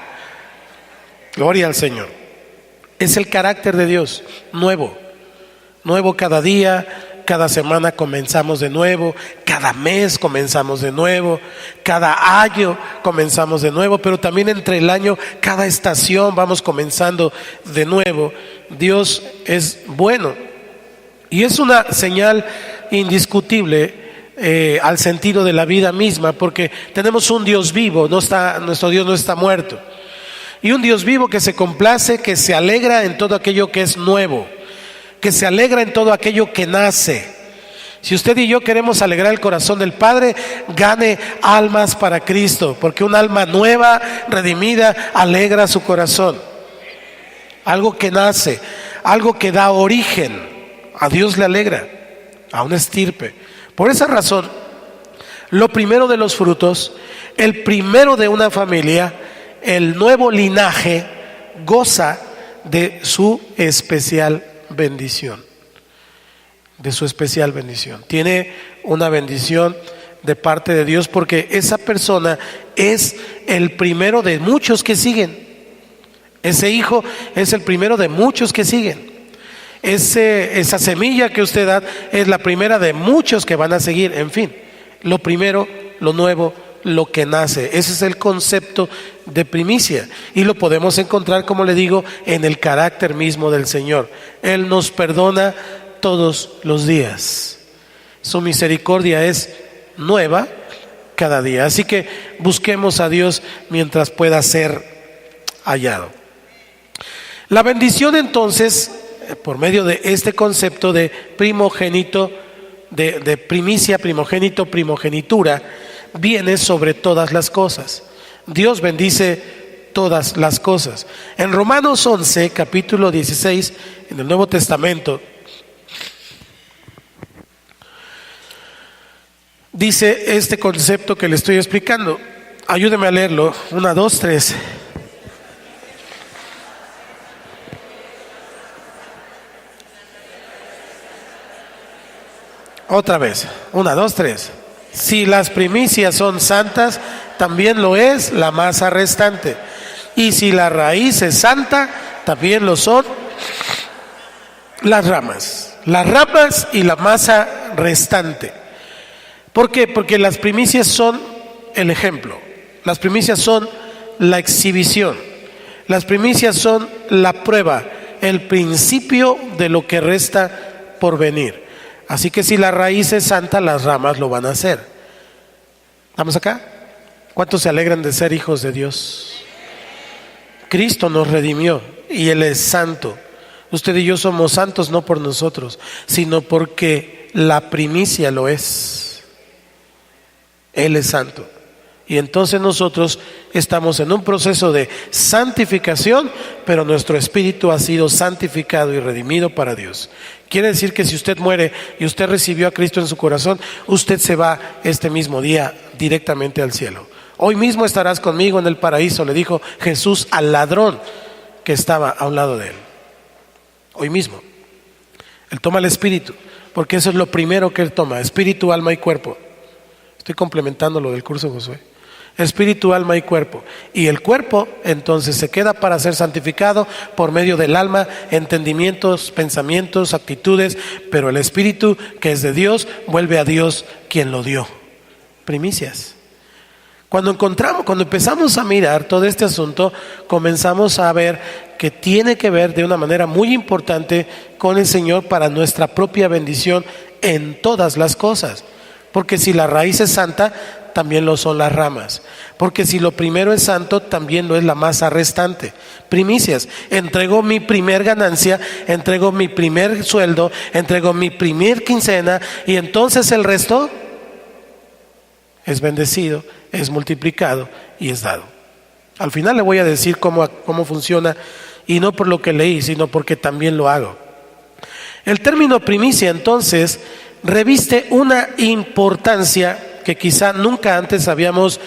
Gloria al Señor. Es el carácter de Dios, nuevo cada día, cada semana comenzamos de nuevo, cada mes comenzamos de nuevo, cada año comenzamos de nuevo, pero también entre el año, cada estación vamos comenzando de nuevo. Dios es bueno. Y es una señal indiscutible al sentido de la vida misma, porque tenemos un Dios vivo, nuestro Dios no está muerto. Y un Dios vivo que se complace, que se alegra en todo aquello que es nuevo, que se alegra en todo aquello que nace. Si usted y yo queremos alegrar el corazón del Padre, gane almas para Cristo, porque un alma nueva, redimida, alegra su corazón. Algo que nace, algo que da origen. A Dios le alegra, a una estirpe. Por esa razón, lo primero de los frutos, el primero de una familia, el nuevo linaje, goza de su especial bendición. De su especial bendición. Tiene una bendición de parte de Dios porque esa persona es el primero de muchos que siguen. Ese hijo es el primero de muchos que siguen. Esa semilla que usted da es la primera de muchos que van a seguir. En fin, lo primero, lo nuevo, lo que nace. Ese es el concepto de primicia y lo podemos encontrar, como le digo, en el carácter mismo del Señor. Él nos perdona todos los días. Su misericordia es nueva cada día. Así que busquemos a Dios mientras pueda ser hallado. La bendición entonces, por medio de este concepto de primogénito, de primicia, primogénito, primogenitura, viene sobre todas las cosas. Dios bendice todas las cosas. En Romanos 11, capítulo 16, en el Nuevo Testamento, dice este concepto que le estoy explicando. Ayúdeme a leerlo. 1, 2, 3. Otra vez. 1, 2, 3. Si las primicias son santas, también lo es la masa restante. Y si la raíz es santa, también lo son las ramas. Las ramas y la masa restante. ¿Por qué? Porque las primicias son el ejemplo. Las primicias son la exhibición. Las primicias son la prueba, el principio de lo que resta por venir. Así que si la raíz es santa, las ramas lo van a hacer. ¿Estamos acá? ¿Cuántos se alegran de ser hijos de Dios? Cristo nos redimió y Él es santo. Usted y yo somos santos no por nosotros, sino porque la primicia lo es. Él es santo. Y entonces nosotros estamos en un proceso de santificación, pero nuestro espíritu ha sido santificado y redimido para Dios. Quiere decir que si usted muere y usted recibió a Cristo en su corazón, usted se va este mismo día directamente al cielo. Hoy mismo estarás conmigo en el paraíso, le dijo Jesús al ladrón que estaba a un lado de él. Hoy mismo. Él toma el espíritu, porque eso es lo primero que él toma, espíritu, alma y cuerpo. Estoy complementando lo del curso Josué. Espíritu, alma y cuerpo. Y el cuerpo entonces se queda para ser santificado por medio del alma, entendimientos, pensamientos, actitudes, pero el espíritu que es de Dios vuelve a Dios quien lo dio. Primicias. Cuando empezamos a mirar todo este asunto, comenzamos a ver que tiene que ver de una manera muy importante con el Señor para nuestra propia bendición en todas las cosas. Porque si la raíz es santa, también lo son las ramas. Porque si lo primero es santo, también lo es la masa restante. Primicias. Entrego mi primer ganancia, entrego mi primer sueldo, entrego mi primer quincena, y entonces el resto es bendecido, es multiplicado y es dado. Al final le voy a decir cómo funciona, y no por lo que leí, sino porque también lo hago. El término primicia entonces reviste una importancia que quizá nunca antes habíamos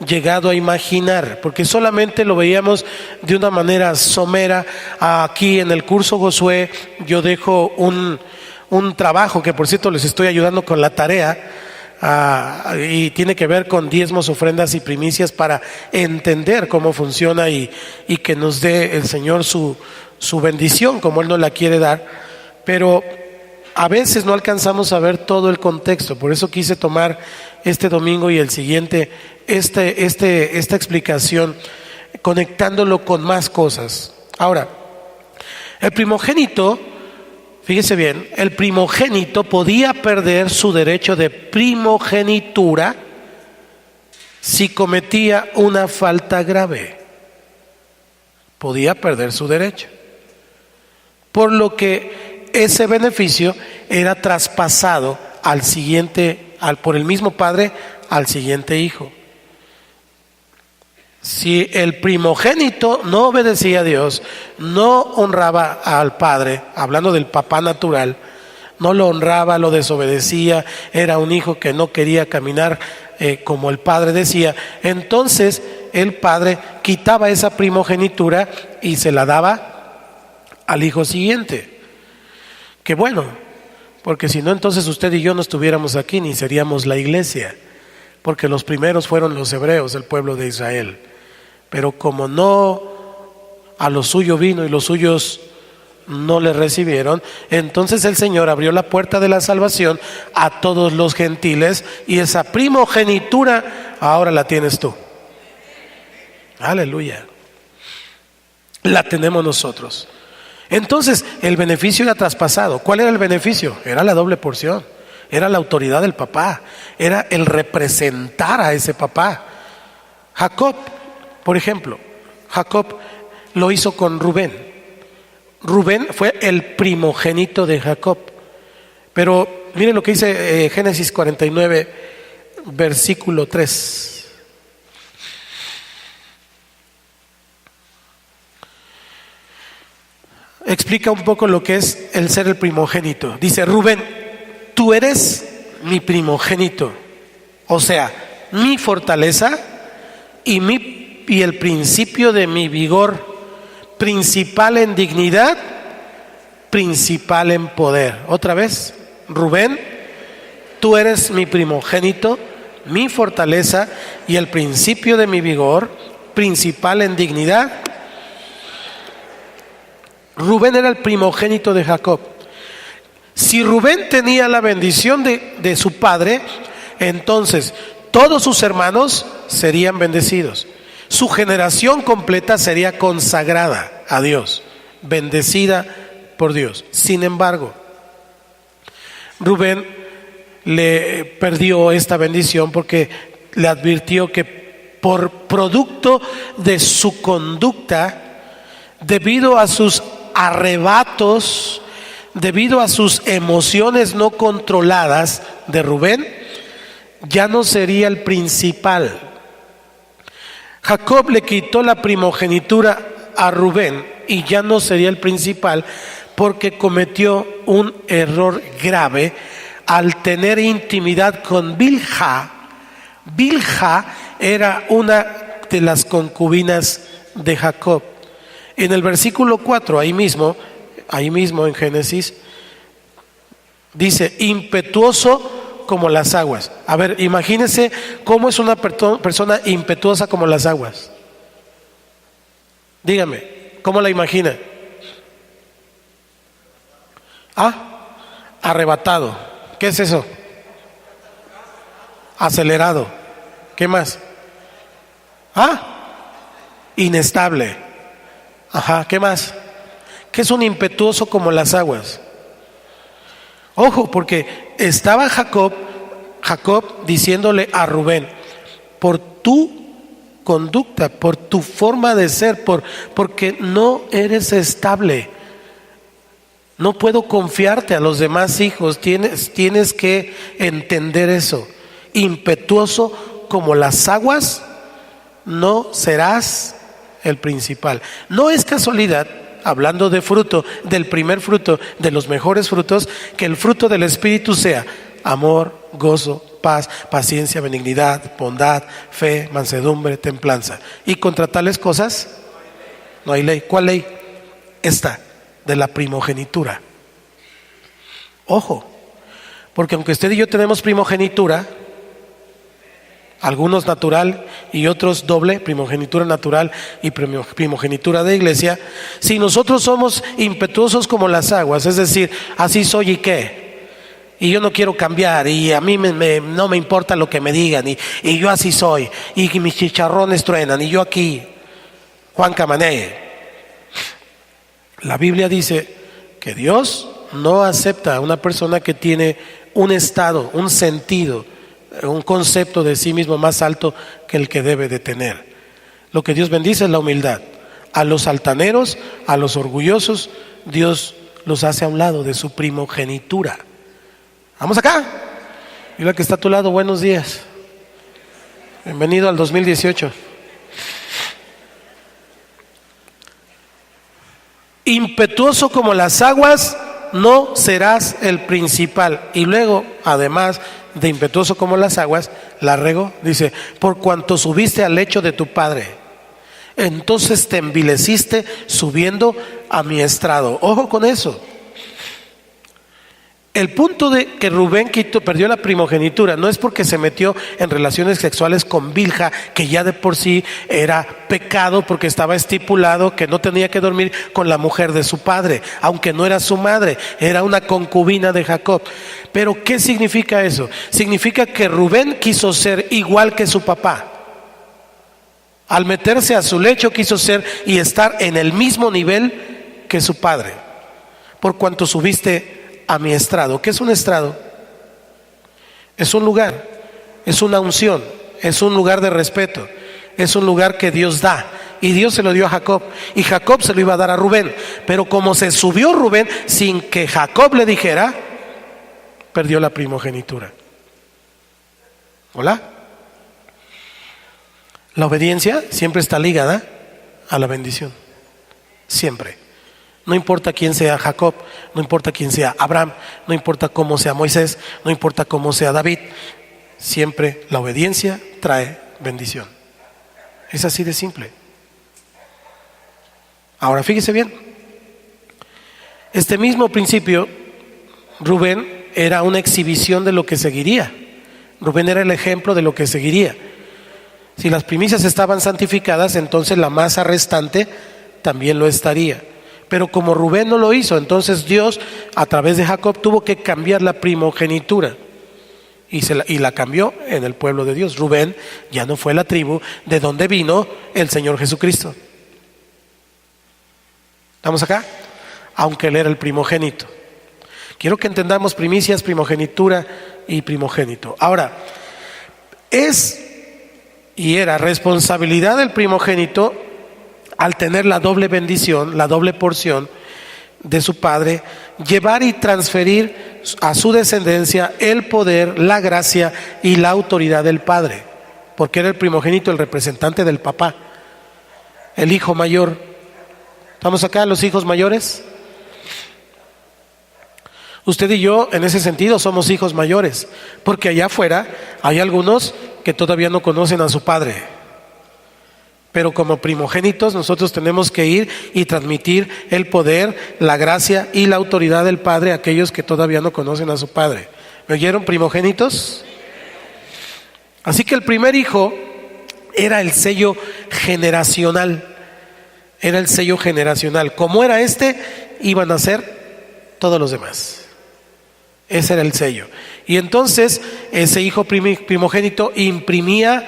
llegado a imaginar, porque solamente lo veíamos de una manera somera. Aquí en el curso Josué yo dejo un trabajo que, por cierto, les estoy ayudando con la tarea, y tiene que ver con diezmos, ofrendas y primicias para entender cómo funciona y que nos dé el Señor su bendición como Él nos la quiere dar. Pero a veces no alcanzamos a ver todo el contexto. Por eso quise tomar este domingo y el siguiente esta explicación, conectándolo con más cosas. Ahora, el primogénito, fíjese bien, el primogénito podía perder su derecho de primogenitura si cometía una falta grave. Podía perder su derecho. Por lo que ese beneficio era traspasado al siguiente, por el mismo padre, al siguiente hijo. Si el primogénito no obedecía a Dios, no honraba al padre, hablando del papá natural, no lo honraba, lo desobedecía, era un hijo que no quería caminar como el padre decía, entonces el padre quitaba esa primogenitura y se la daba al hijo siguiente. Qué bueno, porque si no, entonces usted y yo no estuviéramos aquí ni seríamos la iglesia, porque los primeros fueron los hebreos, el pueblo de Israel. Pero como no a lo suyo vino y los suyos no le recibieron, entonces el Señor abrió la puerta de la salvación a todos los gentiles, y esa primogenitura ahora la tienes tú. Aleluya. La tenemos nosotros. Entonces el beneficio era traspasado. ¿Cuál era el beneficio? Era la doble porción, era la autoridad del papá, era el representar a ese papá. Jacob, por ejemplo, Jacob lo hizo con Rubén. Rubén fue el primogénito de Jacob. Pero miren lo que dice Génesis 49, versículo 3. Explica un poco lo que es el ser el primogénito. Dice: Rubén, tú eres mi primogénito, o sea, mi fortaleza y el principio de mi vigor, principal en dignidad, principal en poder. Otra vez, Rubén, tú eres mi primogénito, mi fortaleza y el principio de mi vigor, principal en dignidad. Rubén era el primogénito de Jacob. Si Rubén tenía la bendición de su padre, entonces todos sus hermanos serían bendecidos. Su generación completa sería consagrada a Dios, bendecida por Dios. Sin embargo, Rubén le perdió esta bendición porque le advirtió que por producto de su conducta, debido a sus arrebatos, debido a sus emociones no controladas de Rubén, ya no sería el principal. Jacob le quitó la primogenitura a Rubén y ya no sería el principal, porque cometió un error grave al tener intimidad con Bilha. Bilha era una de las concubinas de Jacob. En el versículo 4, ahí mismo en Génesis, dice: impetuoso como las aguas. A ver, imagínense cómo es una persona impetuosa como las aguas. Dígame, ¿cómo la imagina? Arrebatado. ¿Qué es eso? Acelerado. ¿Qué más? Inestable. ¿Qué más? ¿Qué es un impetuoso como las aguas? Ojo, porque estaba Jacob diciéndole a Rubén: por tu conducta, por tu forma de ser, porque no eres estable, no puedo confiarte a los demás hijos, tienes que entender eso. Impetuoso como las aguas, no serás el principal. No es casualidad, hablando de fruto, del primer fruto, de los mejores frutos, que el fruto del Espíritu sea amor, gozo, paz, paciencia, benignidad, bondad, fe, mansedumbre, templanza. Y contra tales cosas no hay ley. ¿Cuál ley? Esta, de la primogenitura. Ojo, porque aunque usted y yo tenemos primogenitura, algunos natural y otros doble, primogenitura natural y primogenitura de iglesia, si nosotros somos impetuosos como las aguas, es decir, así soy y qué, y yo no quiero cambiar, y a mí no me importa lo que me digan, y yo así soy, y mis chicharrones truenan, y yo aquí, Juan Camané. La Biblia dice que Dios no acepta a una persona que tiene un estado, un sentido, un concepto de sí mismo más alto que el que debe de tener. Lo que Dios bendice es la humildad. A los altaneros, a los orgullosos, Dios los hace a un lado de su primogenitura. Vamos acá. Y la que está a tu lado, buenos días. Bienvenido al 2018. Impetuoso como las aguas, no serás el principal. Y luego, además de impetuoso como las aguas, la regó, dice: por cuanto subiste al lecho de tu padre, entonces te envileciste subiendo a mi estrado. Ojo con eso. El punto de que Rubén perdió la primogenitura no es porque se metió en relaciones sexuales con Bilha, que ya de por sí era pecado, porque estaba estipulado que no tenía que dormir con la mujer de su padre, aunque no era su madre, era una concubina de Jacob. Pero ¿qué significa eso? Significa que Rubén quiso ser igual que su papá. Al meterse a su lecho quiso ser y estar en el mismo nivel que su padre. Por cuanto subiste a mi estrado. ¿Qué es un estrado? Es un lugar, es una unción, es un lugar de respeto, es un lugar que Dios da y Dios se lo dio a Jacob, y Jacob se lo iba a dar a Rubén, pero como se subió Rubén sin que Jacob le dijera, perdió la primogenitura. ¿Hola? La obediencia siempre está ligada a la bendición, siempre. No importa quién sea Jacob, no importa quién sea Abraham, no importa cómo sea Moisés, no importa cómo sea David, siempre la obediencia trae bendición. Es así de simple. Ahora fíjese bien, este mismo principio, Rubén era una exhibición de lo que seguiría. Rubén era el ejemplo de lo que seguiría. Si las primicias estaban santificadas, entonces la masa restante también lo estaría. Pero como Rubén no lo hizo, entonces Dios a través de Jacob tuvo que cambiar la primogenitura y la cambió en el pueblo de Dios. Rubén ya no fue la tribu de donde vino el Señor Jesucristo. ¿Estamos acá? Aunque él era el primogénito. Quiero que entendamos primicias, primogenitura y primogénito. Ahora, es y era responsabilidad del primogénito, al tener la doble bendición, la doble porción de su padre, llevar y transferir a su descendencia el poder, la gracia y la autoridad del padre, porque era el primogénito, el representante del papá, el hijo mayor. ¿Estamos acá, los hijos mayores? Usted y yo, en ese sentido, somos hijos mayores, porque allá afuera hay algunos que todavía no conocen a su padre. Pero como primogénitos nosotros tenemos que ir y transmitir el poder, la gracia y la autoridad del Padre a aquellos que todavía no conocen a su Padre. ¿Me oyeron, primogénitos? Así que el primer hijo era el sello generacional. Era el sello generacional. Como era iban a ser todos los demás. Ese era el sello. Y entonces ese hijo primogénito imprimía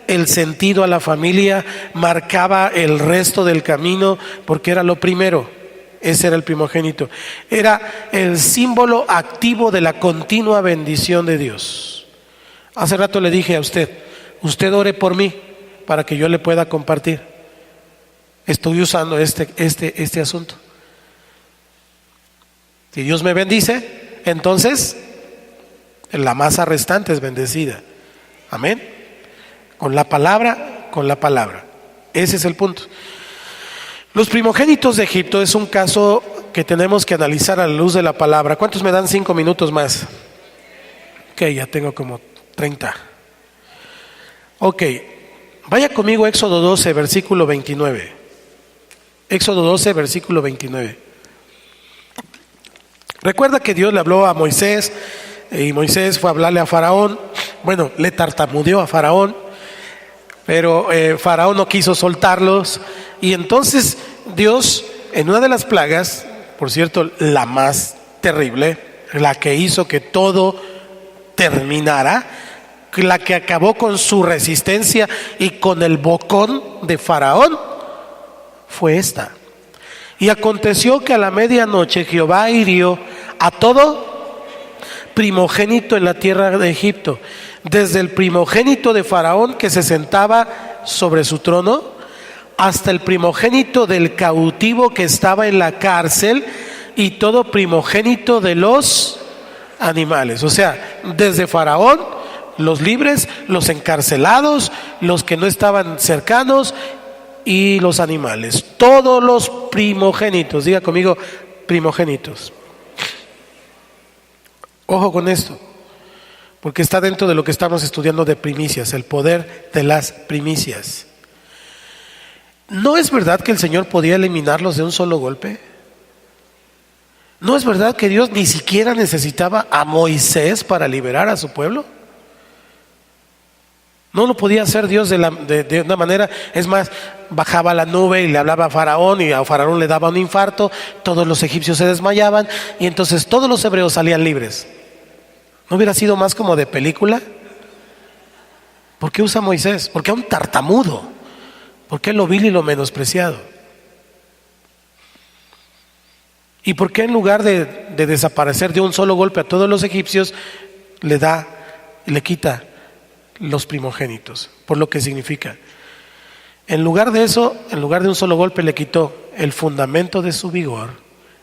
el sentido a la familia, marcaba el resto del camino, porque era lo primero. Ese era el primogénito. Era el símbolo activo de la continua bendición de Dios. Hace rato le dije a usted ore por mí para que yo le pueda compartir. Estoy usando este asunto. Si Dios me bendice, entonces la masa restante es bendecida. Amén. Con la palabra. Ese es el punto. Los primogénitos de Egipto es un caso que tenemos que analizar a la luz de la palabra. ¿Cuántos me dan 5 minutos más? Ok, ya tengo como 30. Ok, vaya conmigo a Éxodo 12, versículo 29. Éxodo 12, versículo 29. Recuerda que Dios le habló a Moisés y Moisés fue a hablarle a Faraón. Bueno, le tartamudeó a Faraón. Pero Faraón no quiso soltarlos, y entonces Dios, en una de las plagas, por cierto, la más terrible, la que hizo que todo terminara, la que acabó con su resistencia y con el bocón de Faraón, fue esta. Y aconteció que a la medianoche Jehová hirió a todo primogénito en la tierra de Egipto, desde el primogénito de Faraón que se sentaba sobre su trono, hasta el primogénito del cautivo que estaba en la cárcel, y todo primogénito de los animales. O sea, desde Faraón, los libres, los encarcelados, los que no estaban cercanos y los animales. Todos los primogénitos, diga conmigo, primogénitos. Ojo con esto, porque está dentro de lo que estamos estudiando de primicias, el poder de las primicias. ¿No es verdad que el Señor podía eliminarlos de un solo golpe? ¿No es verdad que Dios ni siquiera necesitaba a Moisés para liberar a su pueblo? No lo podía hacer Dios de una manera. Es más, bajaba la nube y le hablaba a Faraón, y a Faraón le daba un infarto, todos los egipcios se desmayaban y entonces todos los hebreos salían libres. ¿No hubiera sido más como de película? ¿Por qué usa a Moisés? ¿Por qué a un tartamudo? ¿Por qué lo vil y lo menospreciado? ¿Y por qué en lugar de desaparecer de un solo golpe a todos los egipcios, le quita los primogénitos? Por lo que significa. En lugar de eso, en lugar de un solo golpe, le quitó el fundamento de su vigor,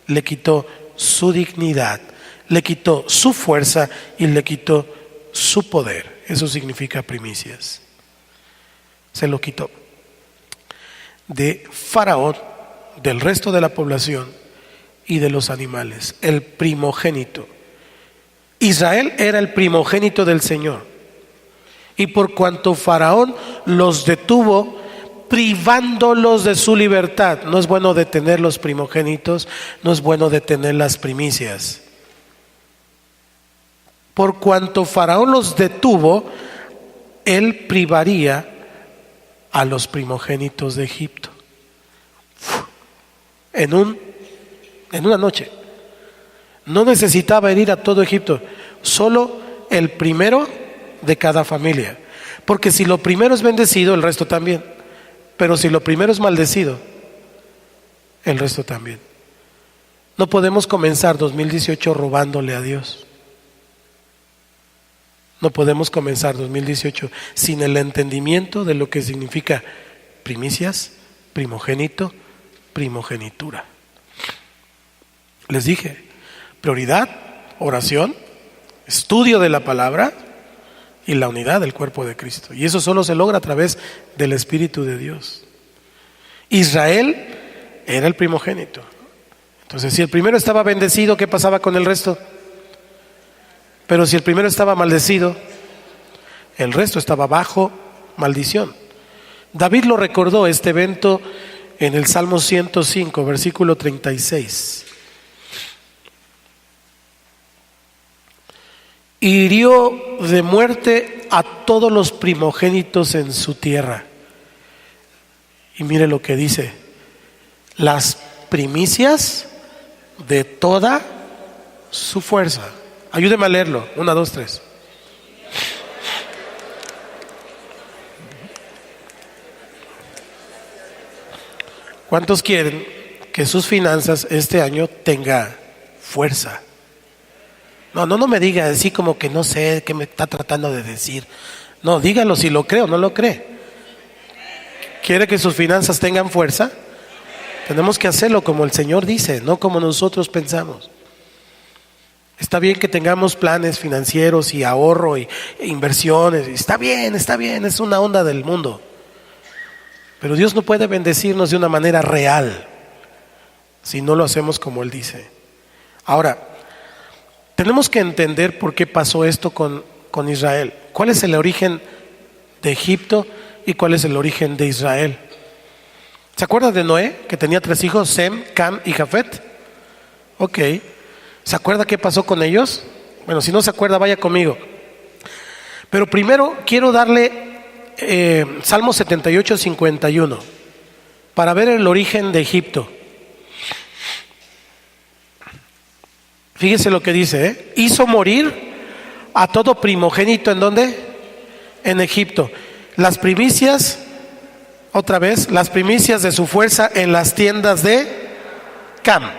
le quitó su dignidad, le quitó su fuerza y le quitó su poder. Eso significa primicias. Se lo quitó de Faraón, del resto de la población y de los animales, el primogénito. Israel era el primogénito del Señor, y por cuanto Faraón los detuvo, privándolos de su libertad. No es bueno detener los primogénitos, no es bueno detener las primicias. Por cuanto Faraón los detuvo, él privaría a los primogénitos de Egipto en una noche. No necesitaba herir a todo Egipto, solo el primero de cada familia, porque si lo primero es bendecido, el resto también. Pero si lo primero es maldecido, el resto también. No podemos comenzar 2018 robándole a Dios. No podemos comenzar 2018 sin el entendimiento de lo que significa primicias, primogénito, primogenitura. Les dije, prioridad, oración, estudio de la palabra y la unidad del cuerpo de Cristo. Y eso solo se logra a través del Espíritu de Dios. Israel era el primogénito. Entonces, si el primero estaba bendecido, ¿qué pasaba con el resto? Pero si el primero estaba maldecido, el resto estaba bajo maldición. David lo recordó este evento en el Salmo 105, versículo 36. Hirió de muerte a todos los primogénitos en su tierra. Y mire lo que dice: las primicias de toda su fuerza. Ayúdeme a leerlo. 1, 2, 3. ¿Cuántos quieren que sus finanzas este año tenga fuerza? No me diga así como que no sé qué me está tratando de decir. No, dígalo si lo cree o no lo cree. ¿Quiere que sus finanzas tengan fuerza? Tenemos que hacerlo como el Señor dice, no como nosotros pensamos. Está bien que tengamos planes financieros y ahorro e inversiones. Está bien, es una onda del mundo. Pero Dios no puede bendecirnos de una manera real si no lo hacemos como Él dice. Ahora, tenemos que entender por qué pasó esto con Israel. ¿Cuál es el origen de Egipto y cuál es el origen de Israel? ¿Se acuerdan de Noé, que tenía 3 hijos, Sem, Cam y Jafet? Ok. ¿Se acuerda qué pasó con ellos? Bueno, si no se acuerda, vaya conmigo. Pero primero quiero darle Salmo 78, 51 para ver el origen de Egipto. Fíjese lo que dice, hizo morir a todo primogénito, ¿en dónde? En Egipto. Las primicias, otra vez, las primicias de su fuerza en las tiendas de Cam.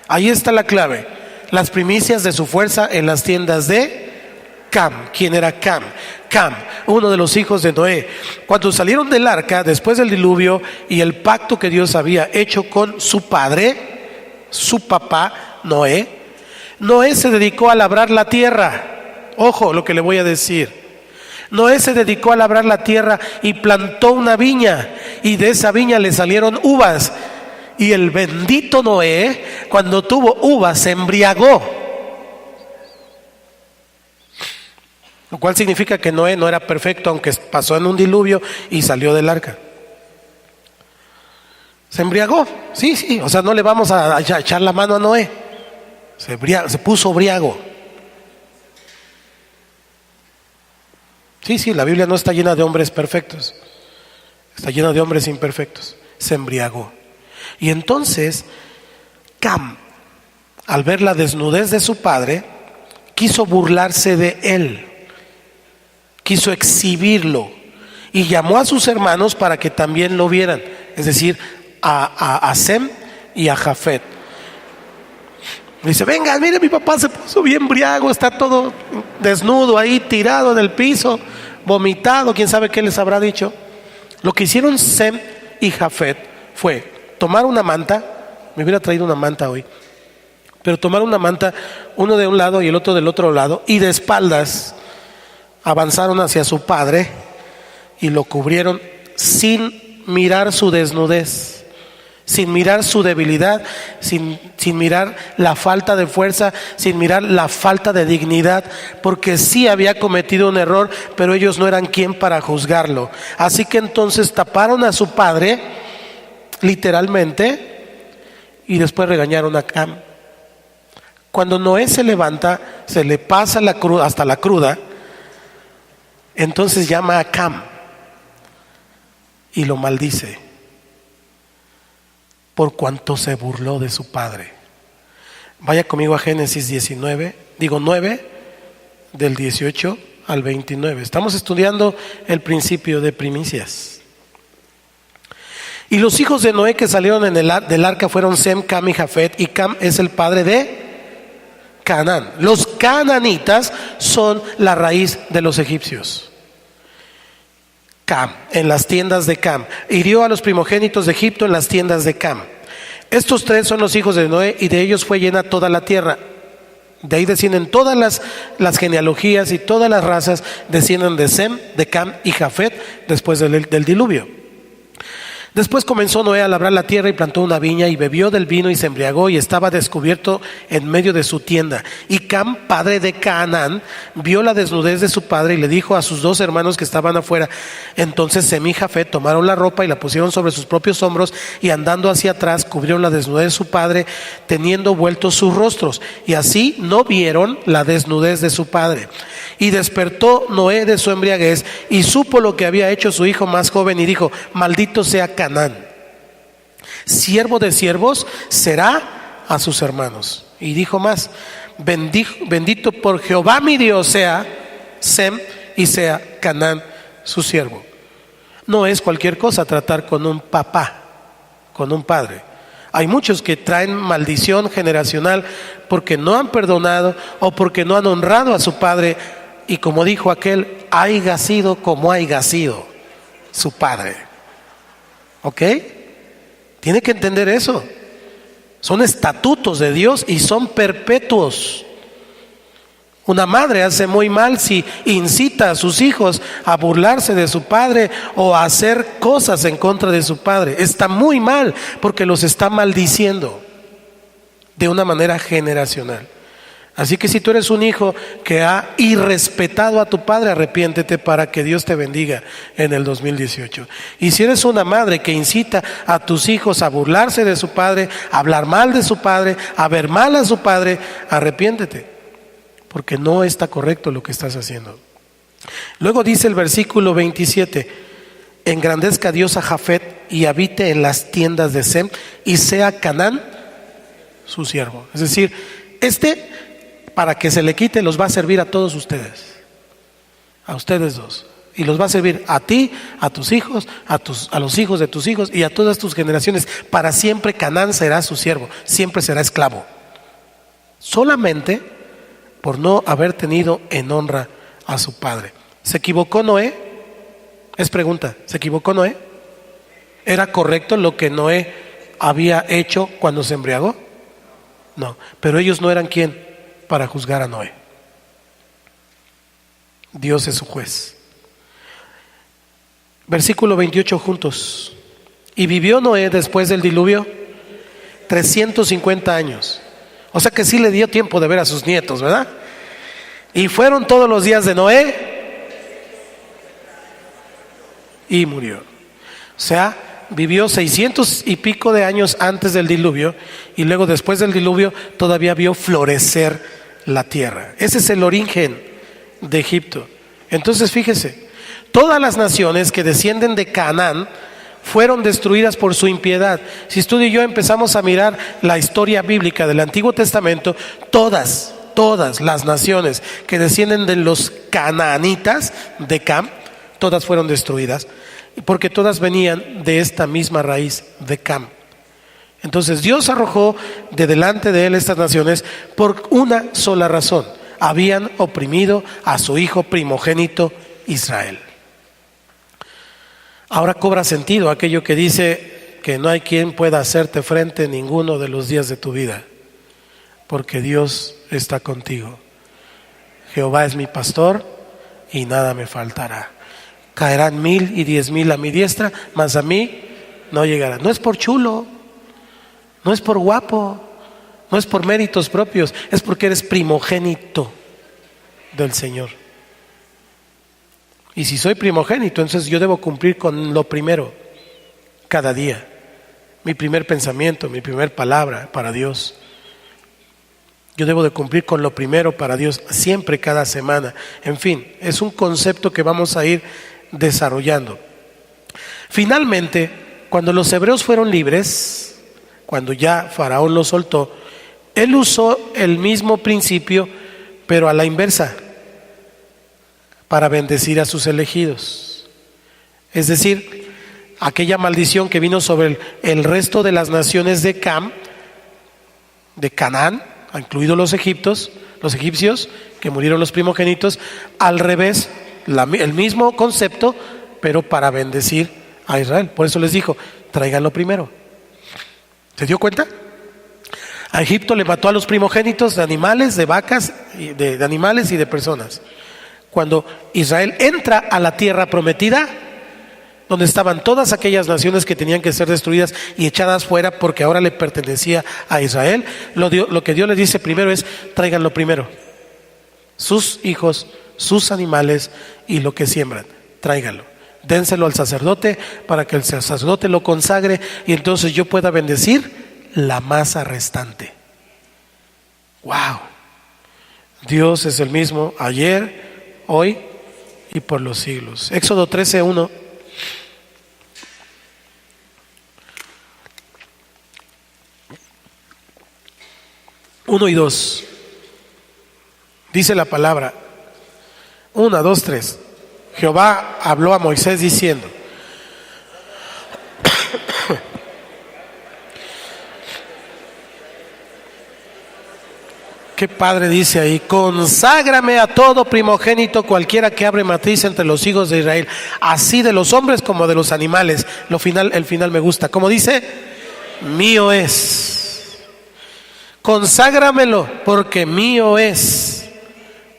Ahí está la clave. Las primicias de su fuerza en las tiendas de Cam. ¿Quién era Cam? Cam, uno de los hijos de Noé. Cuando salieron del arca, después del diluvio y el pacto que Dios había hecho con su padre, su papá, Noé se dedicó a labrar la tierra. Ojo lo que le voy a decir. Noé se dedicó a labrar la tierra y plantó una viña, y de esa viña le salieron uvas. Y el bendito Noé, cuando tuvo uvas, se embriagó. Lo cual significa que Noé no era perfecto, aunque pasó en un diluvio y salió del arca. Se embriagó, sí, o sea, no le vamos a echar la mano a Noé. Se puso briago. Sí, la Biblia no está llena de hombres perfectos, está llena de hombres imperfectos. Se embriagó. Y entonces Cam, al ver la desnudez de su padre, quiso burlarse de él, quiso exhibirlo, y llamó a sus hermanos para que también lo vieran, es decir, a Sem y a Jafet. Dice: venga, mire, mi papá se puso bien briago, está todo desnudo ahí, tirado en el piso, vomitado, quién sabe qué les habrá dicho. Lo que hicieron Sem y Jafet fue tomar una manta, me hubiera traído una manta hoy, pero tomar una manta, uno de un lado y el otro del otro lado, y de espaldas avanzaron hacia su padre y lo cubrieron sin mirar su desnudez, sin mirar su debilidad, sin mirar la falta de fuerza, sin mirar la falta de dignidad, porque sí había cometido un error, pero ellos no eran quien para juzgarlo. Así que entonces taparon a su padre, literalmente, y después regañaron a Cam. Cuando Noé se levanta, se le pasa hasta la cruda, entonces llama a Cam y lo maldice por cuanto se burló de su padre. Vaya conmigo a Génesis 9, del 18 al 29. Estamos estudiando el principio de primicias. Y los hijos de Noé que salieron del arca fueron Sem, Cam y Jafet, y Cam es el padre de Canaán. Los cananitas son la raíz de los egipcios. Cam, en las tiendas de Cam. Hirió a los primogénitos de Egipto en las tiendas de Cam. Estos tres son los hijos de Noé y de ellos fue llena toda la tierra. De ahí descienden todas las genealogías y todas las razas descienden de Sem, de Cam y Jafet después del diluvio. Después comenzó Noé a labrar la tierra y plantó una viña y bebió del vino y se embriagó y estaba descubierto en medio de su tienda. Y Cam, padre de Canaán, vio la desnudez de su padre y le dijo a sus dos hermanos que estaban afuera. Entonces Sem y Jafet tomaron la ropa y la pusieron sobre sus propios hombros y andando hacia atrás cubrieron la desnudez de su padre teniendo vueltos sus rostros. Y así no vieron la desnudez de su padre. Y despertó Noé de su embriaguez y supo lo que había hecho su hijo más joven y dijo: maldito sea Canaán, siervo de siervos será a sus hermanos. Y dijo más: bendito por Jehová mi Dios sea Sem y sea Canaán su siervo. No es cualquier cosa tratar con un papá, con un padre. Hay muchos que traen maldición generacional porque no han perdonado o porque no han honrado a su padre. Y como dijo aquel, haiga sido como haiga sido su padre. ¿Ok? Tiene que entender eso. Son estatutos de Dios y son perpetuos. Una madre hace muy mal si incita a sus hijos a burlarse de su padre o a hacer cosas en contra de su padre. Está muy mal porque los está maldiciendo de una manera generacional. Así que si tú eres un hijo que ha irrespetado a tu padre, arrepiéntete para que Dios te bendiga en el 2018. Y si eres una madre que incita a tus hijos a burlarse de su padre, a hablar mal de su padre, a ver mal a su padre, arrepiéntete, porque no está correcto lo que estás haciendo. Luego dice el versículo 27, engrandezca Dios a Jafet y habite en las tiendas de Sem y sea Canaán su siervo. Es decir, para que se le quite los va a servir a todos ustedes, a ustedes dos, y los va a servir a ti, a tus hijos, a los hijos de tus hijos y a todas tus generaciones. Para siempre Canaán será su siervo, siempre será esclavo, solamente por no haber tenido en honra a su padre. ¿Se equivocó Noé? Es pregunta, ¿se equivocó Noé? ¿Era correcto lo que Noé había hecho cuando se embriagó? No, pero ellos no eran quien para juzgar a Noé. Dios es su juez. Versículo 28 juntos. Y vivió Noé después del diluvio 350 años. O sea que sí le dio tiempo de ver a sus nietos, ¿verdad? Y fueron todos los días de Noé y murió. O sea, vivió 600 y pico de años antes del diluvio y luego después del diluvio todavía vio florecer la tierra. Ese es el origen de Egipto. Entonces fíjese, todas las naciones que descienden de Canaán fueron destruidas por su impiedad. Si tú y yo empezamos a mirar la historia bíblica del Antiguo Testamento, todas las naciones que descienden de los canaanitas de Cam, todas fueron destruidas, porque todas venían de esta misma raíz de Cam. Entonces Dios arrojó de delante de él estas naciones por una sola razón: habían oprimido a su hijo primogénito Israel. Ahora cobra sentido aquello que dice que no hay quien pueda hacerte frente ninguno de los días de tu vida, porque Dios está contigo. Jehová es mi pastor y nada me faltará. Caerán 1000 y 10,000 a mi diestra, mas a mí no llegará. No es por chulo, no es por guapo, no es por méritos propios, es porque eres primogénito del Señor. Y si soy primogénito, entonces yo debo cumplir con lo primero cada día. Mi primer pensamiento, mi primer palabra para Dios. Yo debo de cumplir con lo primero para Dios siempre, cada semana. En fin, es un concepto que vamos a ir desarrollando. Finalmente, cuando los hebreos fueron libres, cuando ya Faraón los soltó, él usó el mismo principio, pero a la inversa, para bendecir a sus elegidos. Es decir, aquella maldición que vino sobre el resto de las naciones de Canaán, incluidos los egipcios, que murieron los primogénitos, al revés, el mismo concepto, pero para bendecir a Israel. Por eso les dijo, tráiganlo primero. ¿Se dio cuenta? A Egipto le mató a los primogénitos de animales, de vacas, de animales y de personas. Cuando Israel entra a la tierra prometida, donde estaban todas aquellas naciones que tenían que ser destruidas y echadas fuera porque ahora le pertenecía a Israel, lo que Dios les dice primero es, tráiganlo primero. Sus hijos, sus animales y lo que siembran, tráiganlo. Dénselo al sacerdote para que el sacerdote lo consagre y entonces yo pueda bendecir la masa restante. ¡Wow! Dios es el mismo ayer, hoy y por los siglos. Éxodo 13:1. Uno y 2. Dice la palabra. 1, 2, 3. Jehová habló a Moisés diciendo: qué padre dice ahí, conságrame a todo primogénito cualquiera que abre matriz entre los hijos de Israel, así de los hombres como de los animales. El final me gusta. ¿Cómo dice? Mío es. Conságramelo porque mío es.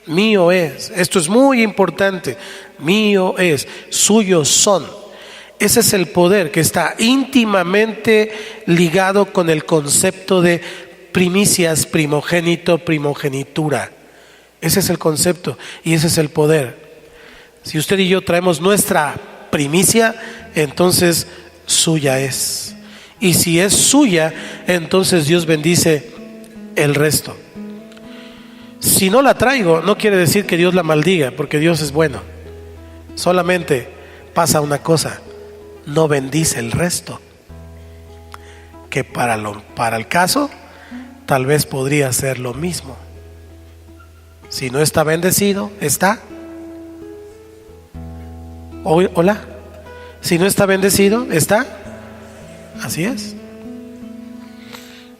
Mío es. Esto es muy importante. Mío es. Suyos son. Ese es el poder que está íntimamente ligado con el concepto de primicias, primogénito, primogenitura. Ese es el concepto y ese es el poder. Si usted y yo traemos nuestra primicia, entonces suya es. Y si es suya, entonces Dios bendice el resto. Si no la traigo, no quiere decir que Dios la maldiga, porque Dios es bueno. Solamente pasa una cosa: no bendice el resto. Que para el caso, tal vez podría ser lo mismo. Si no está bendecido, ¿está? Hola. Si no está bendecido, ¿está? Así es.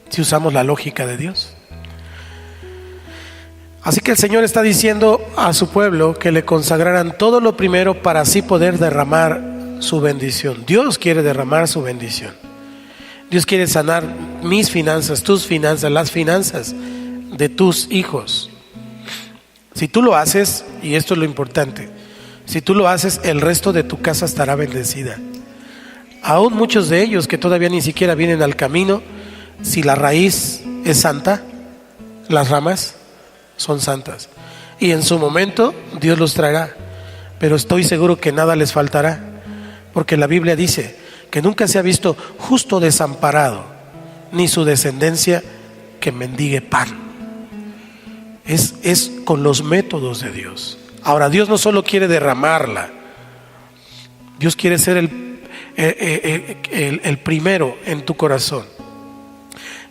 Si usamos la lógica de Dios. Así que el Señor está diciendo a su pueblo que le consagraran todo lo primero para así poder derramar su bendición. Dios quiere derramar su bendición. Dios quiere sanar mis finanzas, tus finanzas, las finanzas de tus hijos. Si tú lo haces, y esto es lo importante, si tú lo haces, el resto de tu casa estará bendecida. Aún muchos de ellos que todavía ni siquiera vienen al camino, si la raíz es santa, las ramas son santas. Y en su momento Dios los traerá, pero estoy seguro que nada les faltará, porque la Biblia dice que nunca se ha visto justo desamparado, ni su descendencia que mendigue pan. Es con los métodos de Dios. Ahora, Dios no solo quiere derramarla, Dios quiere ser el primero en tu corazón.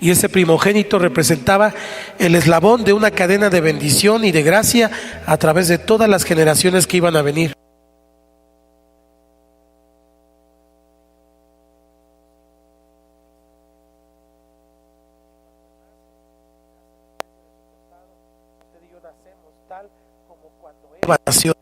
Y ese primogénito representaba el eslabón de una cadena de bendición y de gracia a través de todas las generaciones que iban a venir. Tal como cuando Eva nació.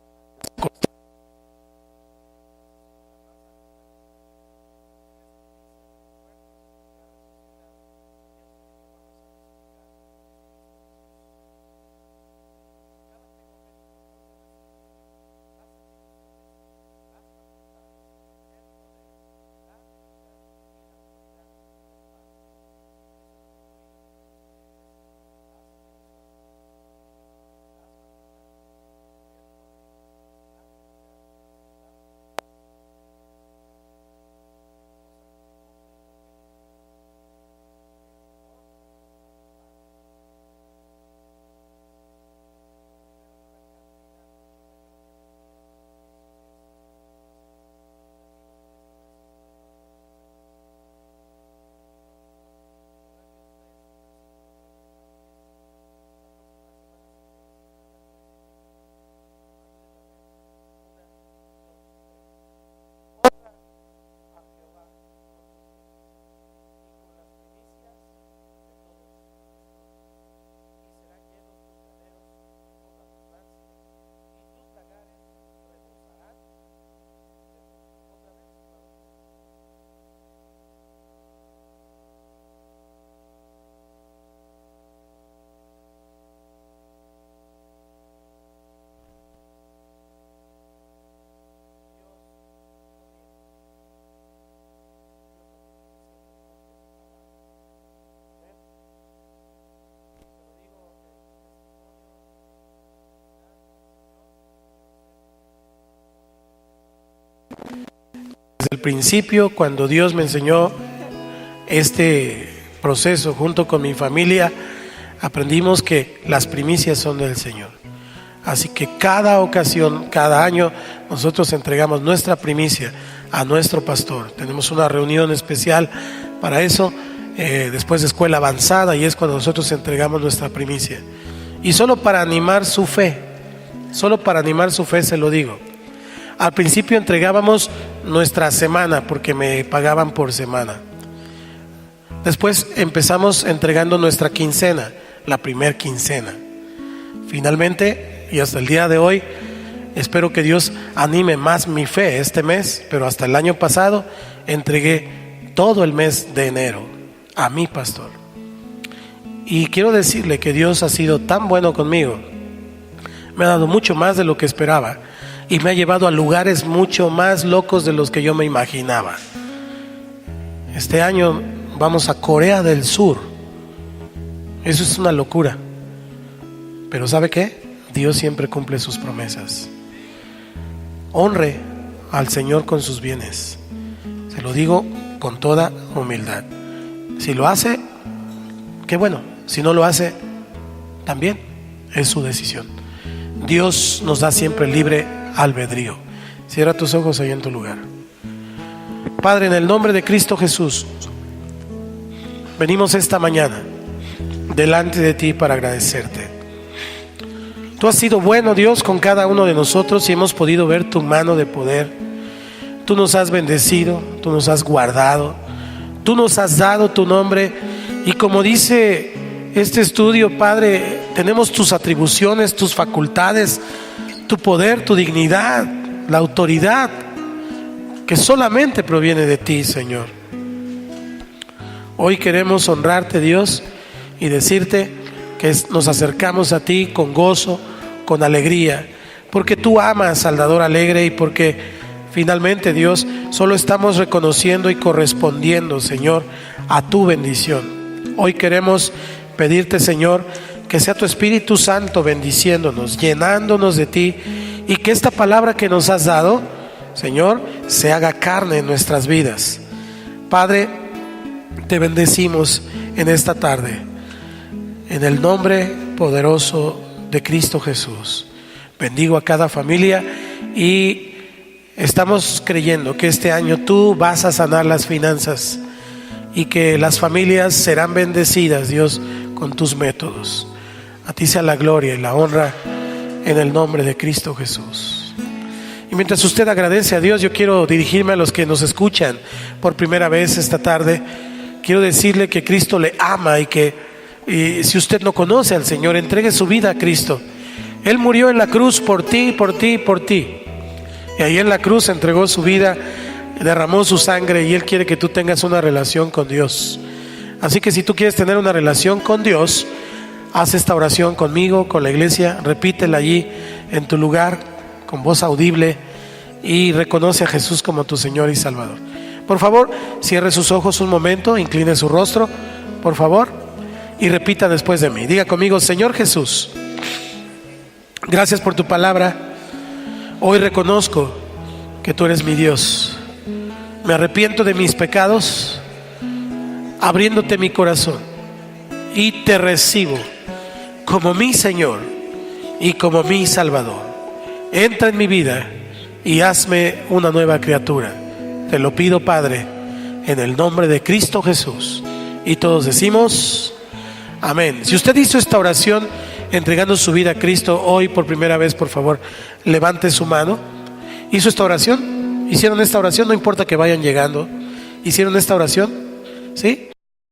Desde el principio, cuando Dios me enseñó este proceso junto con mi familia, aprendimos que las primicias son del Señor. Así que cada ocasión, cada año, nosotros entregamos nuestra primicia a nuestro pastor. Tenemos una reunión especial para eso, después de escuela avanzada, y es cuando nosotros entregamos nuestra primicia. Y solo para animar su fe se lo digo. Al principio entregábamos nuestra semana porque me pagaban por semana. Después empezamos entregando nuestra quincena, la primer quincena. Finalmente, y hasta el día de hoy, espero que Dios anime más mi fe este mes, pero hasta el año pasado entregué todo el mes de enero a mi pastor. Y quiero decirle que Dios ha sido tan bueno conmigo. Me ha dado mucho más de lo que esperaba y me ha llevado a lugares mucho más locos de los que yo me imaginaba. Este año vamos a Corea del Sur. Eso es una locura. Pero ¿sabe qué? Dios siempre cumple sus promesas. Honre al Señor con sus bienes. Se lo digo con toda humildad. Si lo hace, qué bueno. Si no lo hace, también es su decisión. Dios nos da siempre libre albedrío. Cierra tus ojos ahí en tu lugar. Padre, en el nombre de Cristo Jesús, venimos esta mañana delante de ti para agradecerte. Tú has sido bueno, Dios, con cada uno de nosotros y hemos podido ver tu mano de poder. Tú nos has bendecido, tú nos has guardado, tú nos has dado tu nombre. Y como dice este estudio, Padre, tenemos tus atribuciones, tus facultades, tu poder, tu dignidad, la autoridad que solamente proviene de ti, Señor. Hoy queremos honrarte, Dios, y decirte que nos acercamos a ti con gozo, con alegría, porque tú amas al dador alegre y porque finalmente, Dios, solo estamos reconociendo y correspondiendo, Señor, a tu bendición. Hoy queremos pedirte, Señor, que sea tu Espíritu Santo bendiciéndonos, llenándonos de ti, y que esta palabra que nos has dado, Señor, se haga carne en nuestras vidas. Padre, te bendecimos en esta tarde, en el nombre poderoso de Cristo Jesús. Bendigo a cada familia y estamos creyendo que este año tú vas a sanar las finanzas y que las familias serán bendecidas, Dios, con tus métodos. A ti sea la gloria y la honra en el nombre de Cristo Jesús. Y mientras usted agradece a Dios, yo quiero dirigirme a los que nos escuchan por primera vez esta tarde. Quiero decirle que Cristo le ama y que si usted no conoce al Señor, entregue su vida a Cristo. Él murió en la cruz por ti, por ti, por ti. Y ahí en la cruz entregó su vida, derramó su sangre y Él quiere que tú tengas una relación con Dios. Así que si tú quieres tener una relación con Dios, haz esta oración conmigo, con la iglesia, repítela allí en tu lugar, con voz audible, y reconoce a Jesús como tu Señor y Salvador. Por favor, cierre sus ojos un momento, incline su rostro, por favor, y repita después de mí. Diga conmigo: Señor Jesús, gracias por tu palabra. Hoy reconozco que tú eres mi Dios. Me arrepiento de mis pecados, abriéndote mi corazón, y te recibo como mi Señor y como mi Salvador. Entra en mi vida y hazme una nueva criatura. Te lo pido, Padre, en el nombre de Cristo Jesús. Y todos decimos amén. Si usted hizo esta oración entregando su vida a Cristo hoy por primera vez, por favor, levante su mano. ¿Hizo esta oración? ¿Hicieron esta oración? No importa que vayan llegando. ¿Hicieron esta oración? ¿Sí?